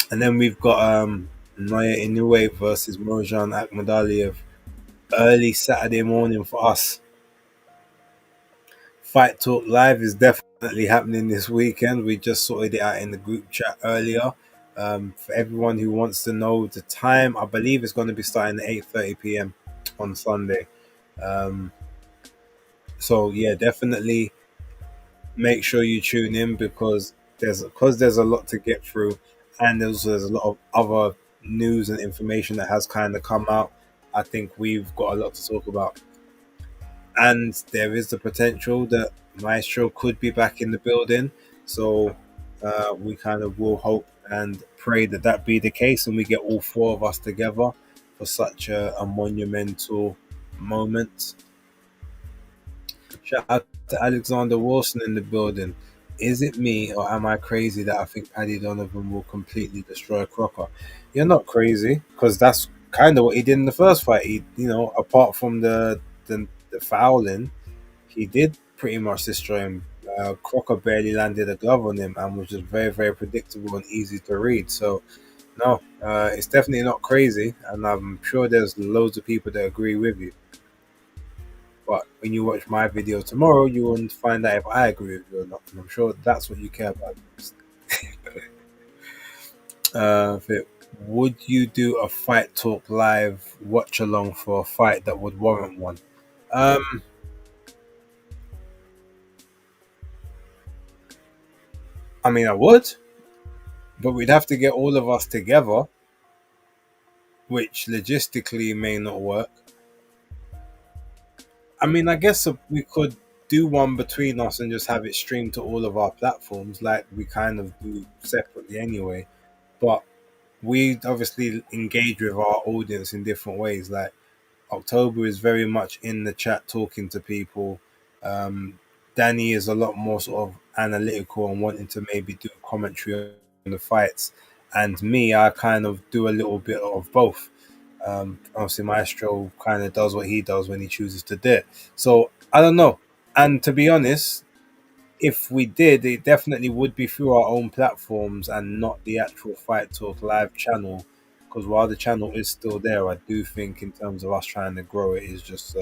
And then we've got Naya Inoue versus Mojan Akhmadaliev early Saturday morning for us. Fight Talk Live is definitely happening this weekend. We just sorted it out in the group chat earlier. For everyone who wants to know the time, I believe it's going to be starting at 8:30 p.m. on Sunday. Um, so yeah, definitely make sure you tune in because there's a lot to get through, and there's a lot of other news and information that has kind of come out. I think we've got a lot to talk about, and there is the potential that Maestro could be back in the building. So we kind of will hope and pray that that be the case, and we get all four of us together for such a monumental moment. Shout out to Alexander Wilson in the building. Is it me or am I crazy that I think Paddy Donovan will completely destroy Crocker? You're not crazy because that's kind of what he did in the first fight. He, apart from the fouling, he did pretty much destroy him. Crocker barely landed a glove on him and was just very, very predictable and easy to read. So, no, it's definitely not crazy, and I'm sure there's loads of people that agree with you. But when you watch my video tomorrow, you will find out if I agree with you or not. And I'm sure that's what you care about. Would you do a Fight Talk Live watch along for a fight that would warrant one? Um, I mean, I would, but we'd have to get all of us together. which logistically may not work. I mean, I guess we could do one between us and just have it streamed to all of our platforms, like we kind of do separately anyway. But we obviously engage with our audience in different ways. Like October is very much in the chat talking to people. Um, Danny is a lot more sort of analytical and wanting to maybe do commentary on the fights. And me, I kind of do a little bit of both. Obviously, Maestro kind of does what he does when he chooses to do it. So I don't know. And to be honest, if we did, it definitely would be through our own platforms and not the actual Fight Talk live channel. Because while the channel is still there, I do think in terms of us trying to grow it is just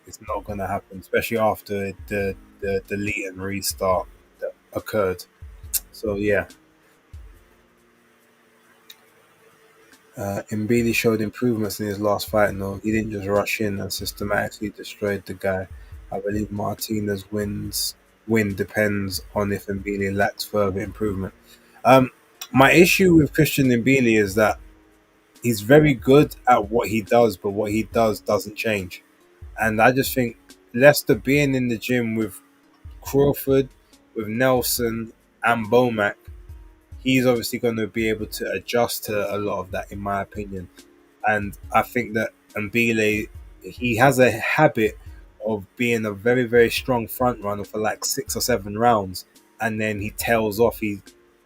it's not going to happen, especially after the delete and restart that occurred. So yeah, Mbili showed improvements in his last fight. No, he didn't just rush in and systematically destroyed the guy. I believe Martinez win depends on if Mbili lacks further improvement. Um, my issue with Christian Mbili is that he's very good at what he does, but what he does doesn't change. And I just think Leicester being in the gym with Crawford, with Nelson and Bomac, he's obviously going to be able to adjust to a lot of that, in my opinion. And I think that Mbile, he has a habit of being a very, very strong front runner for like 6 or 7 rounds, and then he tails off. He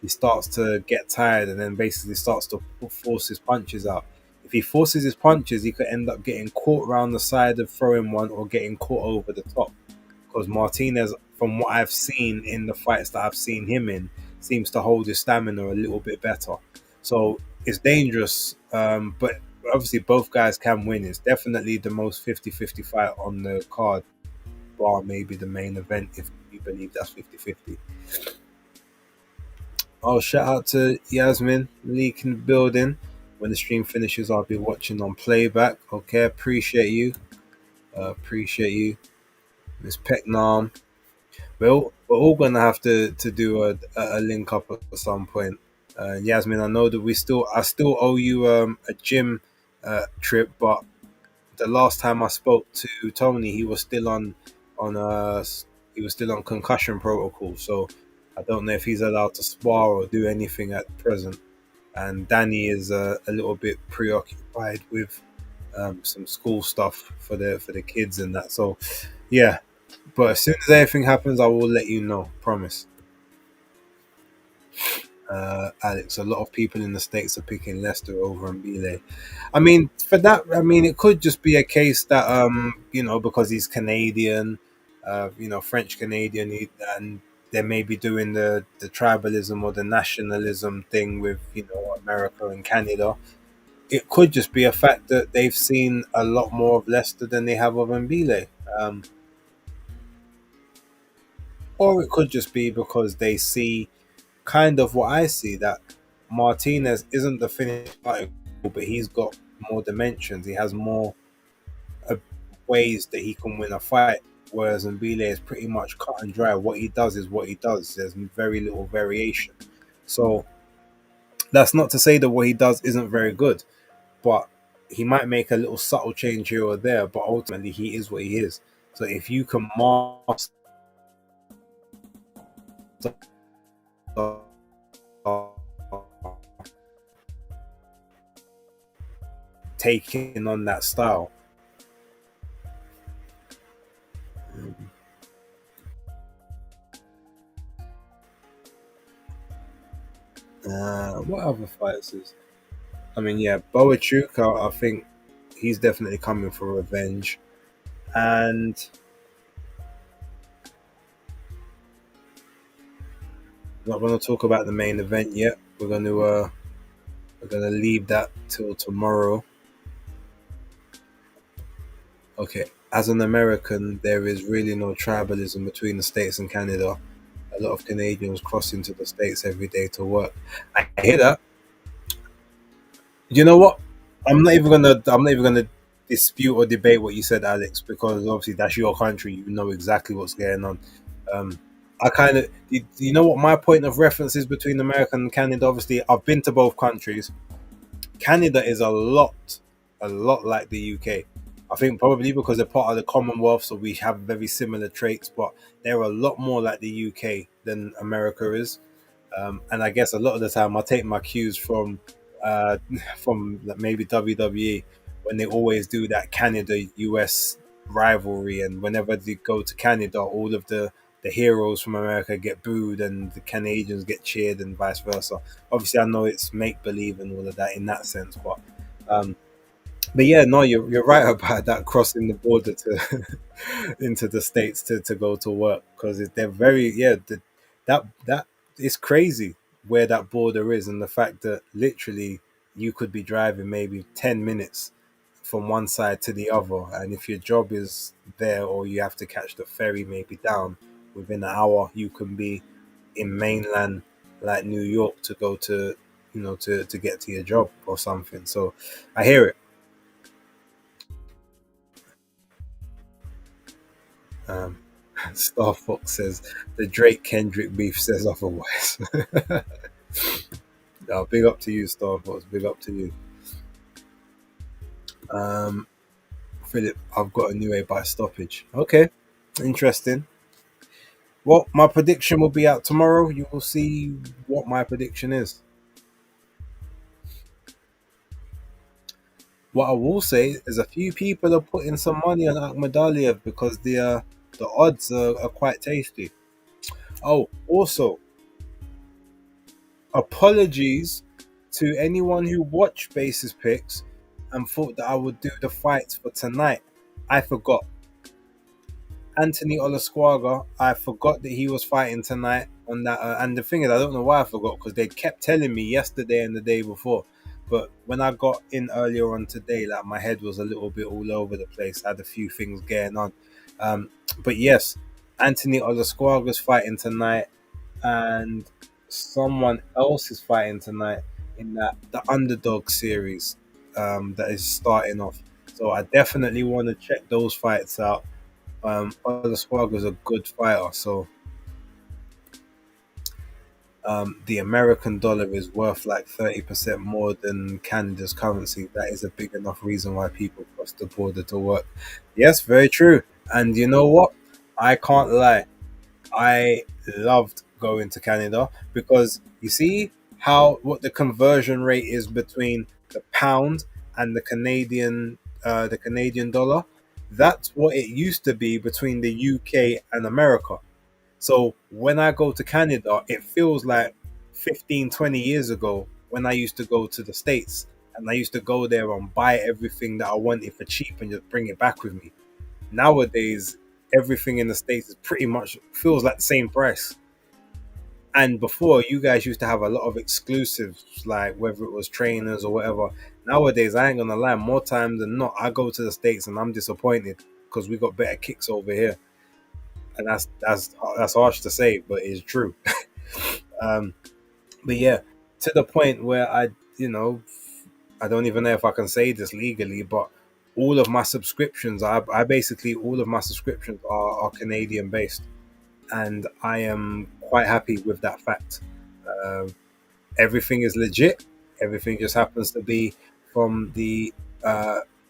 starts to get tired, and then basically starts to force his punches out. If he forces his punches, he could end up getting caught around the side of throwing one or getting caught over the top. Because Martinez, from what I've seen in the fights that I've seen him in, seems to hold his stamina a little bit better. So it's dangerous, but obviously both guys can win. It's definitely the most 50-50 fight on the card, bar maybe the main event, if you believe that's 50-50. Oh, shout out to Yasmin Leak in the building. When the stream finishes, I'll be watching on playback. Okay, appreciate you. Appreciate you. Miss Pecknam. We're all gonna have to do a link up at some point. Yasmin, I know that I still owe you a gym trip, but the last time I spoke to Tony, on he was still on concussion protocol, so I don't know if he's allowed to spar or do anything at present. And Danny is a little bit preoccupied with some school stuff for the kids and that. So yeah, but as soon as anything happens, I will let you know. Promise. Alex, a lot of people in the States are picking Leicester over Mbile. I mean, for that, I mean, it could just be a case that, because he's Canadian, French Canadian, and they may be doing the tribalism or the nationalism thing with, America and Canada. It could just be a fact that they've seen a lot more of Leicester than they have of Mbile. Or it could just be because they see kind of what I see, that Martinez isn't the finished article, but he's got more dimensions. He has more uh, ways that he can win a fight. Whereas Mbile is pretty much cut and dry. What he does is what he does. There's very little variation. So that's not to say that what he does isn't very good, but he might make a little subtle change here or there. But ultimately, he is what he is. So if you can master taking on that style. What other fights is? I mean, yeah, Boachuk, I think he's definitely coming for revenge. And not going to talk about the main event yet. We're gonna leave that till tomorrow. Okay, as an American, there is really no tribalism between the States and Canada. A lot of Canadians cross into the States every day to work. I hear that. You know what? I'm not even gonna dispute or debate what you said, Alex, because obviously that's your country. You know exactly what's going on. Um, I kind of, you know what my point of reference is between America and Canada. Obviously, I've been to both countries. Canada is a lot like the UK. I think probably because they're part of the Commonwealth, so we have very similar traits, but they're a lot more like the UK than America is. And I guess a lot of the time I take my cues from uh, from like maybe WWE when they always do that Canada US rivalry, and whenever they go to Canada, all of the heroes from America get booed and the Canadians get cheered, and vice versa. Obviously, I know it's make believe and all of that in that sense, um, but yeah, no, you're right about that crossing the border to into the states to go to work, because they're very that is crazy where that border is, and the fact that literally you could be driving maybe 10 minutes from one side to the other, and if your job is there or you have to catch the ferry maybe down, within an hour you can be in mainland like New York to go to to get to your job or something. So I hear it. Um, Star Fox says the Drake Kendrick beef says otherwise. No, big up to you, Star Fox. Big up to you. Um, Philip, I've got a new A by stoppage. Okay, interesting. Well, my prediction will be out tomorrow. You will see what my prediction is. What I will say is a few people are putting some money on Akhmadaliev because the odds are quite tasty. Oh, also, apologies to anyone who watched Basis Picks and thought that I would do the fights for tonight. I forgot. Anthony Olasquaga, I forgot that he was fighting tonight on that. And the thing is, I don't know why I forgot, because they kept telling me yesterday and the day before. But when I got in earlier on today, like my head was a little bit all over the place. I had a few things going on. Um, but yes, Anthony Olasquaga's fighting tonight, and someone else is fighting tonight in that the underdog series that is starting off. So I definitely want to check those fights out. Olasquaga is a good fighter, so the American dollar is worth like 30% more than Canada's currency. That is a big enough reason why people cross the border to work. Yes, very true. And you know what? I can't lie. I loved going to Canada because you see how what the conversion rate is between the pound and the Canadian dollar. That's what it used to be between the UK and America. So when I go to Canada, it feels like 15, 20 years ago when I used to go to the States, and I used to go there and buy everything that I wanted for cheap and just bring it back with me. Nowadays, everything in the States is pretty much feels like the same price. And before, you guys used to have a lot of exclusives, like whether it was trainers or whatever. Nowadays, I ain't gonna lie, more times than not, I go to the States and I'm disappointed because we got better kicks over here. And that's harsh to say, but it's true. Um, but yeah, to the point where you know, I don't even know if I can say this legally, but all of my subscriptions, I basically all of my subscriptions are Canadian based, and I am quite happy with that fact. Um, Everything is legit. Everything just happens to be from the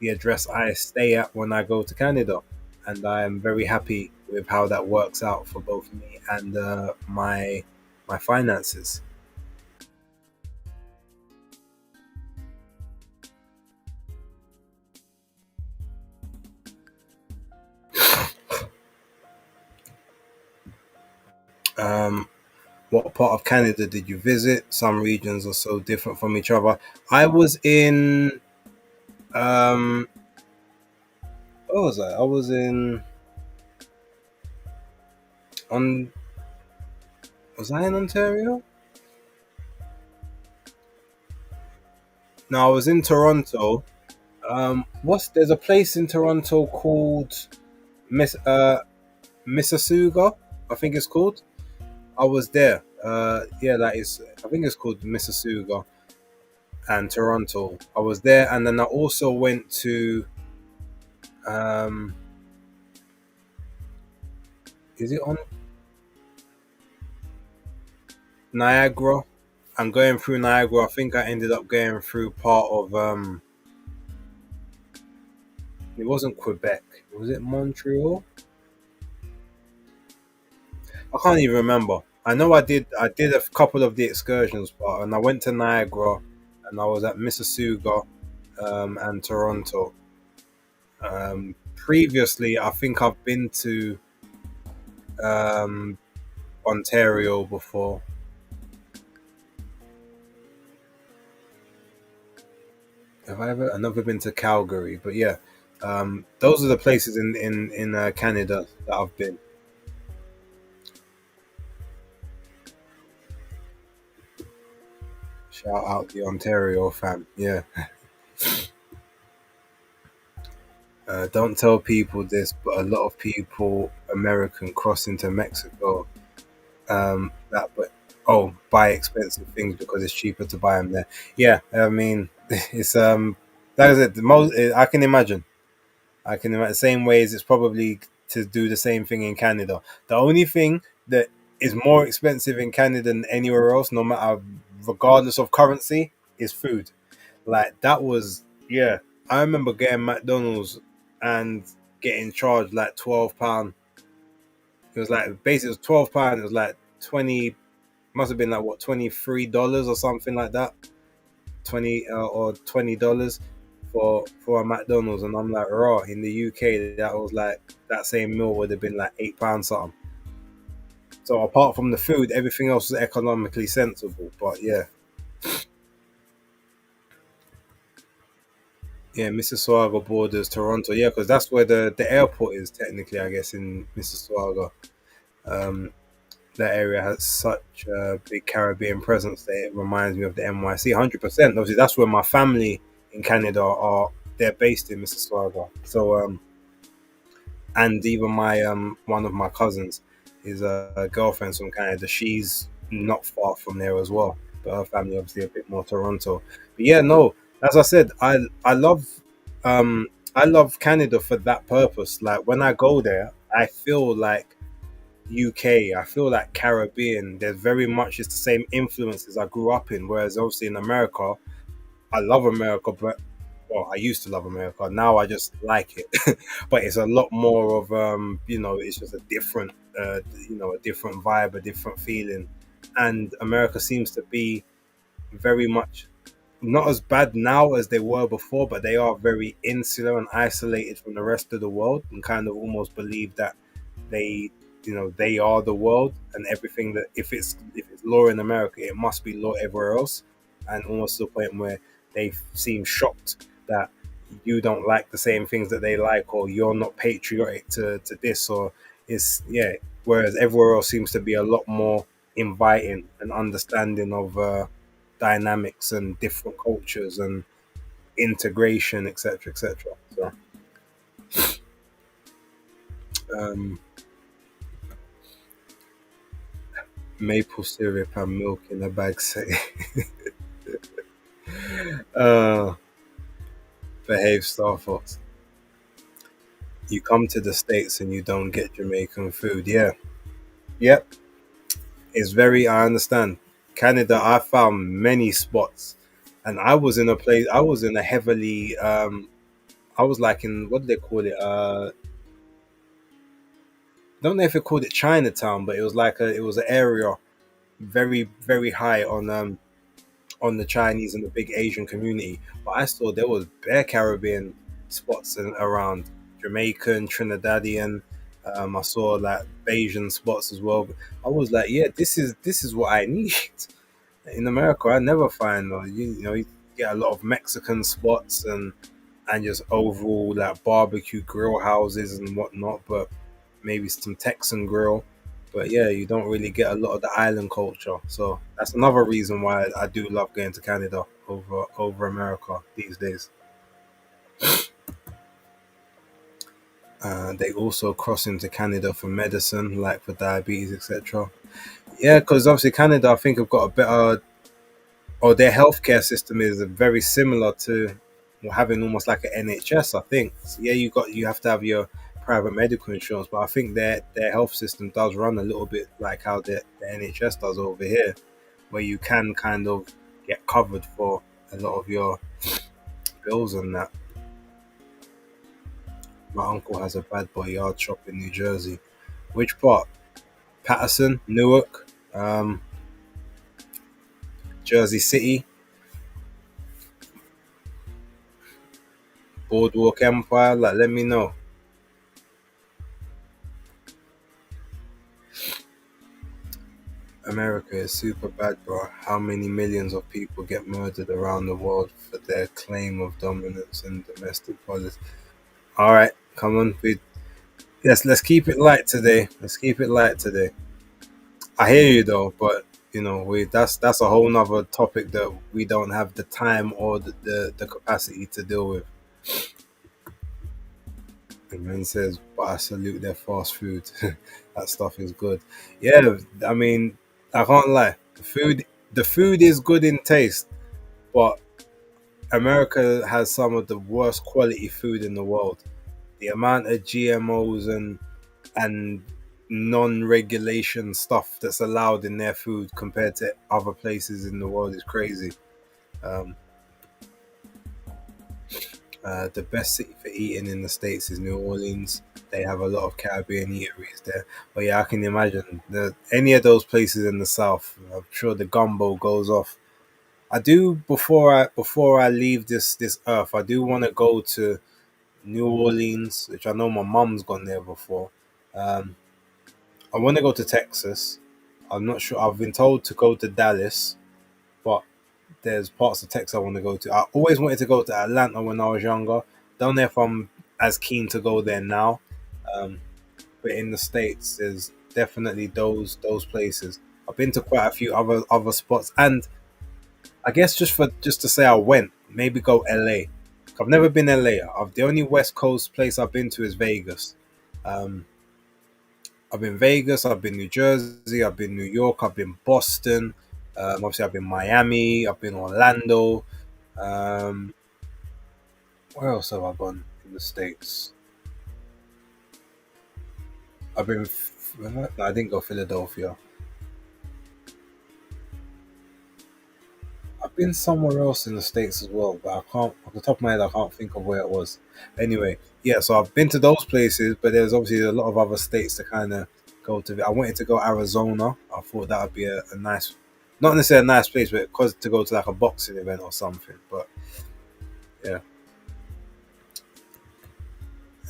address I stay at when I go to Canada, and I am very happy with how that works out for both me and my finances. Um, what part of Canada did you visit? Some regions are so different from each other. I was in what was I? I was in on was I in Ontario? No, I was in Toronto. What's there's a place in Toronto called Miss Mississauga, I think it's called. I was there. Yeah, that is. I think it's called Mississauga and Toronto. I was there, and then I also went to. Um, is it on Niagara? And going through Niagara, I think I ended up going through part of it wasn't Quebec. Was it Montreal? I can't even remember. I know I did a couple of the excursions, but and I went to Niagara, and I was at Mississauga, and Toronto. Previously, I think I've been to um, Ontario before. Have I ever? I've never been to Calgary, but yeah, those are the places in Canada that I've been. Shout out the Ontario fam. Yeah. Don't tell people this, but a lot of people American cross into Mexico. That but buy expensive things because it's cheaper to buy them there. Yeah, I mean it's that is it. The most I can imagine. I can imagine the same ways it's probably to do the same thing in Canada. The only thing that is more expensive in Canada than anywhere else, no matter regardless of currency, is food. Like that was yeah. I remember getting McDonald's and getting charged like £12. It was like basically it was £12. It was like 20 must have been like what $23 or something like that. 20 or $20 for a McDonald's, and I'm like, raw in the UK that was like that same meal would have been like £8 something. So apart from the food, everything else was economically sensible. But yeah, yeah, Mississauga borders Toronto. Yeah, because that's where the airport is technically, I guess, in Mississauga. Um, that area has such a big Caribbean presence that it reminds me of the NYC. 100%. Obviously, that's where my family in Canada are. They're based in Mississauga. So and even my one of my cousins, his girlfriend's from Canada. She's not far from there as well, but her family obviously a bit more Toronto. But yeah, no, as I said, um I love Canada for that purpose. Like when I go there, I feel like UK. I feel like Caribbean. There's very much it's the same influences I grew up in. Whereas obviously in America, I love America, but well, I used to love America. Now I just like it, but it's a lot more of it's just a different, a different vibe, a different feeling. And America seems to be very much not as bad now as they were before, but they are very insular and isolated from the rest of the world, and kind of almost believe that they, they are the world, and everything that if it's law in America, it must be law everywhere else, and almost to the point where they seem shocked that you don't like the same things that they like, or you're not patriotic to this, or it's yeah. Whereas everywhere else seems to be a lot more inviting and understanding of dynamics and different cultures and integration, etc., etc. So, um, maple syrup and milk in a bag, say, uh, behave, Star Fox. You come to the States and you don't get Jamaican food. Yeah, yep. It's very. I understand. Canada, I found many spots, and I was in a place. I was in a heavily. I was like in what do they call it? Don't know if it called it Chinatown, but it was like it was an area very very high on the Chinese and the big Asian community. But I saw there was bare Caribbean spots around Jamaican, Trinidadian. I saw like Asian spots as well. I was like, yeah, this is what I need. In America, I never find you get a lot of Mexican spots and just overall like barbecue grill houses and whatnot, but maybe some Texan grill. But yeah, you don't really get a lot of the island culture. So that's another reason why I do love going to Canada over America these days. They also cross into Canada for medicine, like for diabetes, etc. Yeah, because obviously Canada, I think, have got a better, or their healthcare system is very similar to having almost like an NHS. I think. So yeah, you have to have your private medical insurance, but I think their health system does run a little bit like how the NHS does over here. where you can kind of get covered for a lot of your bills and that. My uncle has a bad boy yard shop in New Jersey. Which part? Patterson, Newark, Jersey City, Boardwalk Empire. Like, let me know. America is super bad, bro. How many millions of people get murdered around the world for their claim of dominance in domestic politics? All right, come on, let's keep it light today. Let's keep it light today. I hear you though, but we that's a whole nother topic that we don't have the time or the capacity to deal with. And man says, but I salute their fast food. That stuff is good. Yeah, I mean, I can't lie. The food is good in taste, but America has some of the worst quality food in the world. The amount of GMOs and non-regulation stuff that's allowed in their food compared to other places in the world is crazy. Um, the best city for eating in the States is New Orleans. They have a lot of Caribbean eateries there. But yeah, I can imagine any of those places in the South. I'm sure the gumbo goes off. I do before I leave this earth. I do want to go to New Orleans, which I know my mum's gone there before. Um, I want to go to Texas. I'm not sure. I've been told to go to Dallas, but there's parts of Texas I want to go to. I always wanted to go to Atlanta when I was younger. Don't know if I'm as keen to go there now. Um, but in the States, there's definitely those places. I've been to quite a few other spots, and I guess just to say I went, maybe go LA. I've never been LA. The only West Coast place I've been to is Vegas. Um, I've been Vegas, I've been New Jersey, I've been New York, I've been Boston. Obviously, I've been Miami, I've been Orlando. Um, where else have I gone in the States? I've been. No, I didn't go Philadelphia. I've been somewhere else in the States as well, but I can't, off the top of my head, I can't think of where it was. Anyway, yeah, so I've been to those places, but there's obviously a lot of other states to kind of go to. I wanted to go Arizona. I thought that would be a nice, not necessarily a nice place, but because to go to like a boxing event or something. But yeah,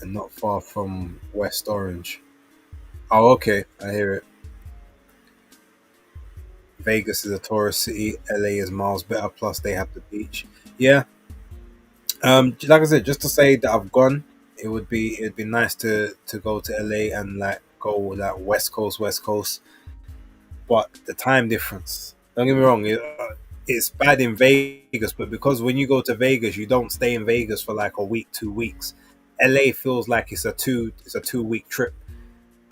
and not far from West Orange. Oh, okay, I hear it. Vegas is a tourist city. LA is miles better. Plus, they have the beach. Yeah, like I said, just to say that I've gone, it'd be nice to go to LA and like go like West Coast, but the time difference. Don't get me wrong, it's bad in Vegas, but because when you go to Vegas, you don't stay in Vegas for like a week, 2 weeks. LA feels like it's a 2 week trip,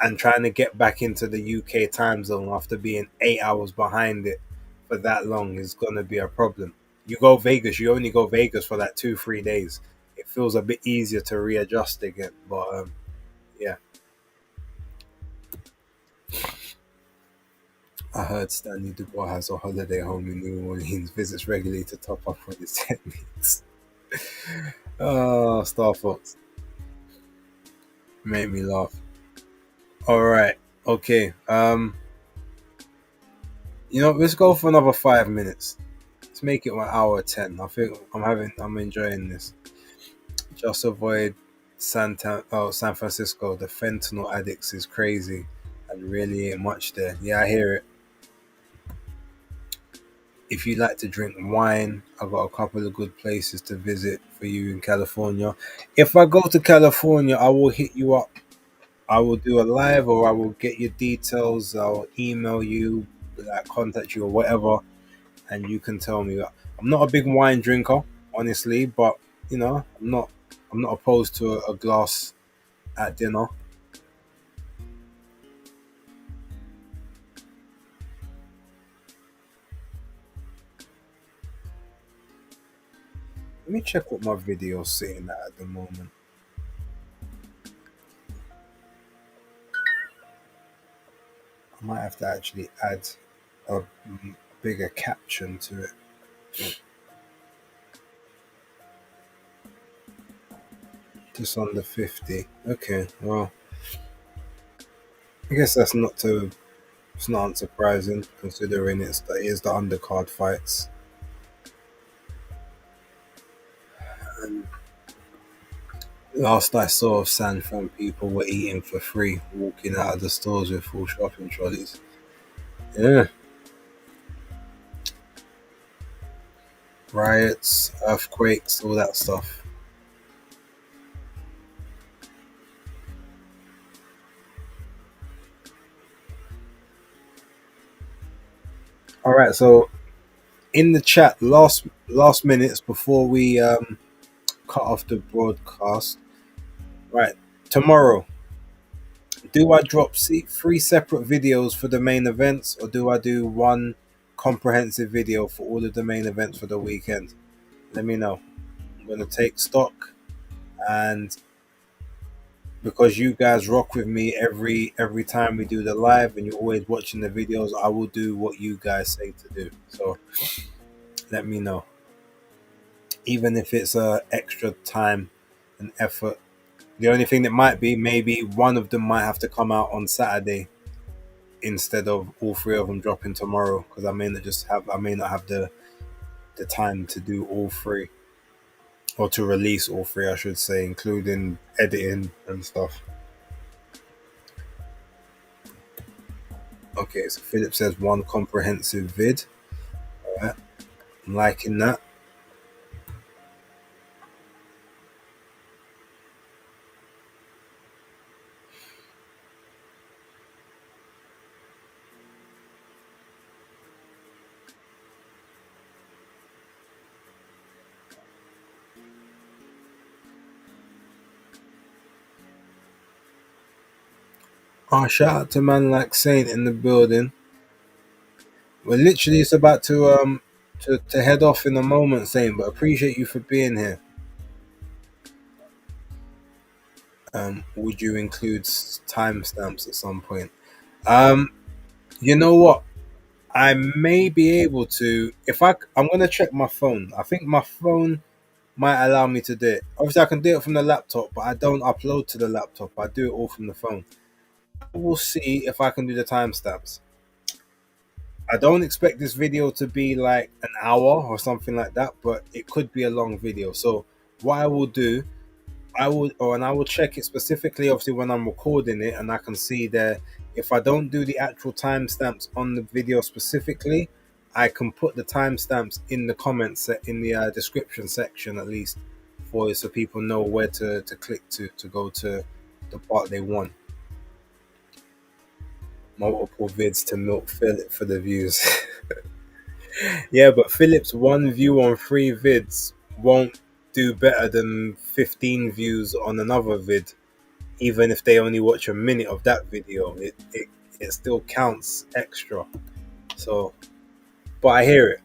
and trying to get back into the UK time zone after being 8 hours behind it for that long is gonna be a problem. You only go Vegas for like 2 3 days. It feels a bit easier to readjust again, but yeah. I heard Stanley Dubois has a holiday home in New Orleans, visits regularly to top up on his techniques. Oh, Star Fox, make me laugh. All right, okay. Let's go for another 5 minutes. Let's make it 1 hour 10. I think I'm enjoying this. Just avoid San Francisco. The fentanyl addicts is crazy, and really ain't much there. Yeah, I hear it. If you like to drink wine, I've got a couple of good places to visit for you in California. If I go to California, I will hit you up. I will do a live, or I will get your details. I'll email you, like contact you or whatever, and you can tell me. I'm not a big wine drinker, honestly, but I'm not opposed to a glass at dinner. Let me check what my video's saying at the moment. I might have to actually add a bigger caption to it. Just under 50. Okay, well, I guess that's not too. It's not unsurprising considering it is the undercard fights. And last I saw of San Fran, people were eating for free, walking out of the stores with full shopping trolleys. Yeah, riots, earthquakes, all that stuff. All right, so in the chat, last minutes before we cut off the broadcast. Right, tomorrow, do I drop three separate videos for the main events, or do I do one comprehensive video for all of the main events for the weekend? Let me know. I'm gonna take stock, and because you guys rock with me every time we do the live, and you're always watching the videos, I will do what you guys say to do. So let me know, even if it's extra time and effort. The only thing that might be, maybe one of them might have to come out on Saturday instead of all three of them dropping tomorrow, because I may not have the time to do all three, or to release all three, I should say, including editing and stuff. Okay, so Philip says one comprehensive vid. All right, I'm liking that. Oh, shout out to man like Saint in the building. We're literally it's about to head off in a moment, Saint, but appreciate you for being here. Would you include timestamps at some point? Um, you know what? I may be able to if I'm gonna check my phone. I think my phone might allow me to do it. Obviously, I can do it from the laptop, but I don't upload to the laptop. I do it all from the phone. We'll see if I can do the timestamps. I don't expect this video to be like an hour or something like that, but it could be a long video. So what I will do, I will check it specifically, obviously when I'm recording it, and I can see there. If I don't do the actual timestamps on the video specifically, I can put the timestamps in the comments in the description section at least, for so people know where to click to go to the part they want. Multiple vids to milk Philip for the views. Yeah, but Philip's one view on three vids won't do better than 15 views on another vid, even if they only watch a minute of that video. It still counts extra. So, but I hear it.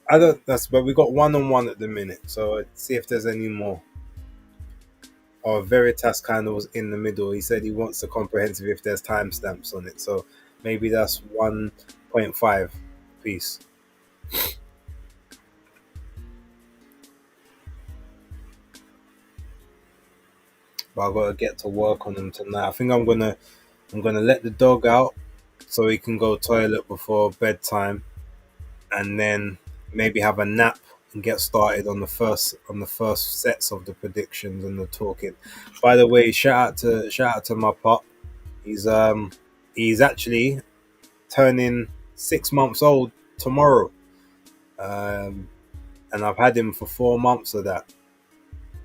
I don't. That's but we got one on one at the minute. So let's see if there's any more. Or Veritas kind of was in the middle. He said he wants a comprehensive if there's timestamps on it. So maybe that's 1.5 piece. But I gotta get to work on them tonight. I think I'm gonna let the dog out so he can go toilet before bedtime, and then maybe have a nap and get started on the first sets of the predictions and the talking. By the way, shout out to my pup. He's actually turning 6 months old tomorrow, and I've had him for 4 months of that.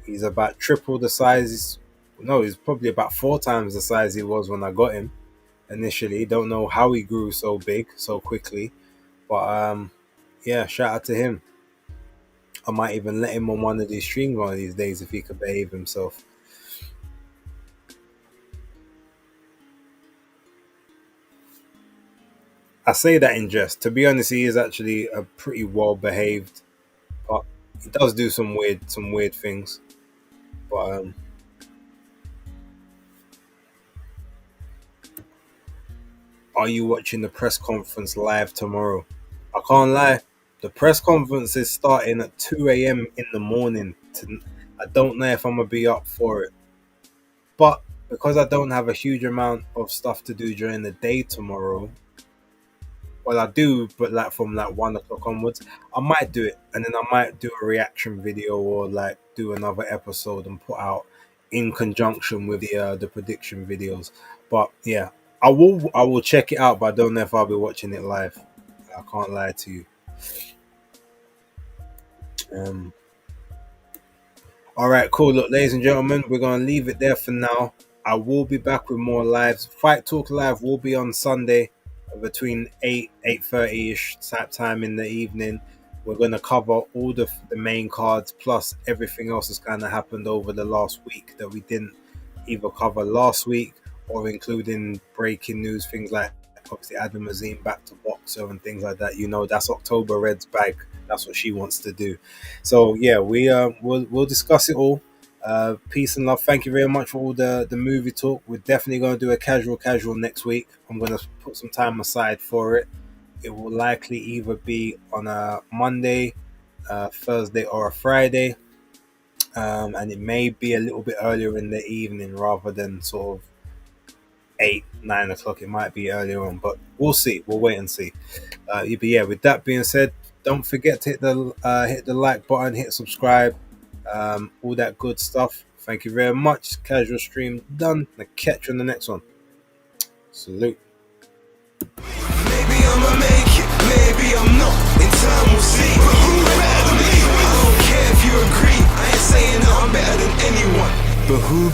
He's about triple the size. No, he's probably about 4 times the size he was when I got him initially. Don't know how he grew so big so quickly, but yeah, shout out to him. I might even let him on one of these streams one of these days if he could behave himself. I say that in jest. To be honest, he is actually a pretty well behaved, but he does do some weird things. But are you watching the press conference live tomorrow? I can't lie. The press conference is starting at 2 a.m. in the morning. I don't know if I'm going to be up for it. But because I don't have a huge amount of stuff to do during the day tomorrow, well, I do, but like from like 1 o'clock onwards, I might do it, and then I might do a reaction video or like do another episode and put out in conjunction with the prediction videos. But yeah, I will check it out, but I don't know if I'll be watching it live. I can't lie to you. All right, cool. Look, ladies and gentlemen, we're gonna leave it there for now. I will be back with more lives. Fight Talk Live will be on Sunday between 8:30 ish type time in the evening. We're gonna cover all the main cards plus everything else that's kind of happened over the last week that we didn't either cover last week, or including breaking news, things like obviously Adam Azim back to boxer and things like that. You know, that's October Red's bag. That's what she wants to do. So yeah, we'll discuss it all. Peace and love. Thank you very much for all the movie talk. We're definitely going to do a casual next week. I'm going to put some time aside for it. It will likely either be on a Monday, Thursday, or a Friday, and it may be a little bit earlier in the evening rather than sort of 8-9 o'clock. It might be earlier on, but we'll see. We'll wait and see. But yeah, with that being said, don't forget to hit the like button, hit subscribe, all that good stuff. Thank you very much. Casual stream done. I'll catch you on the next one. Salute. Maybe I'ma make it, maybe I'm not. In time we'll see. But who better than me? I don't care if you agree. I ain't saying that I'm better than anyone. But who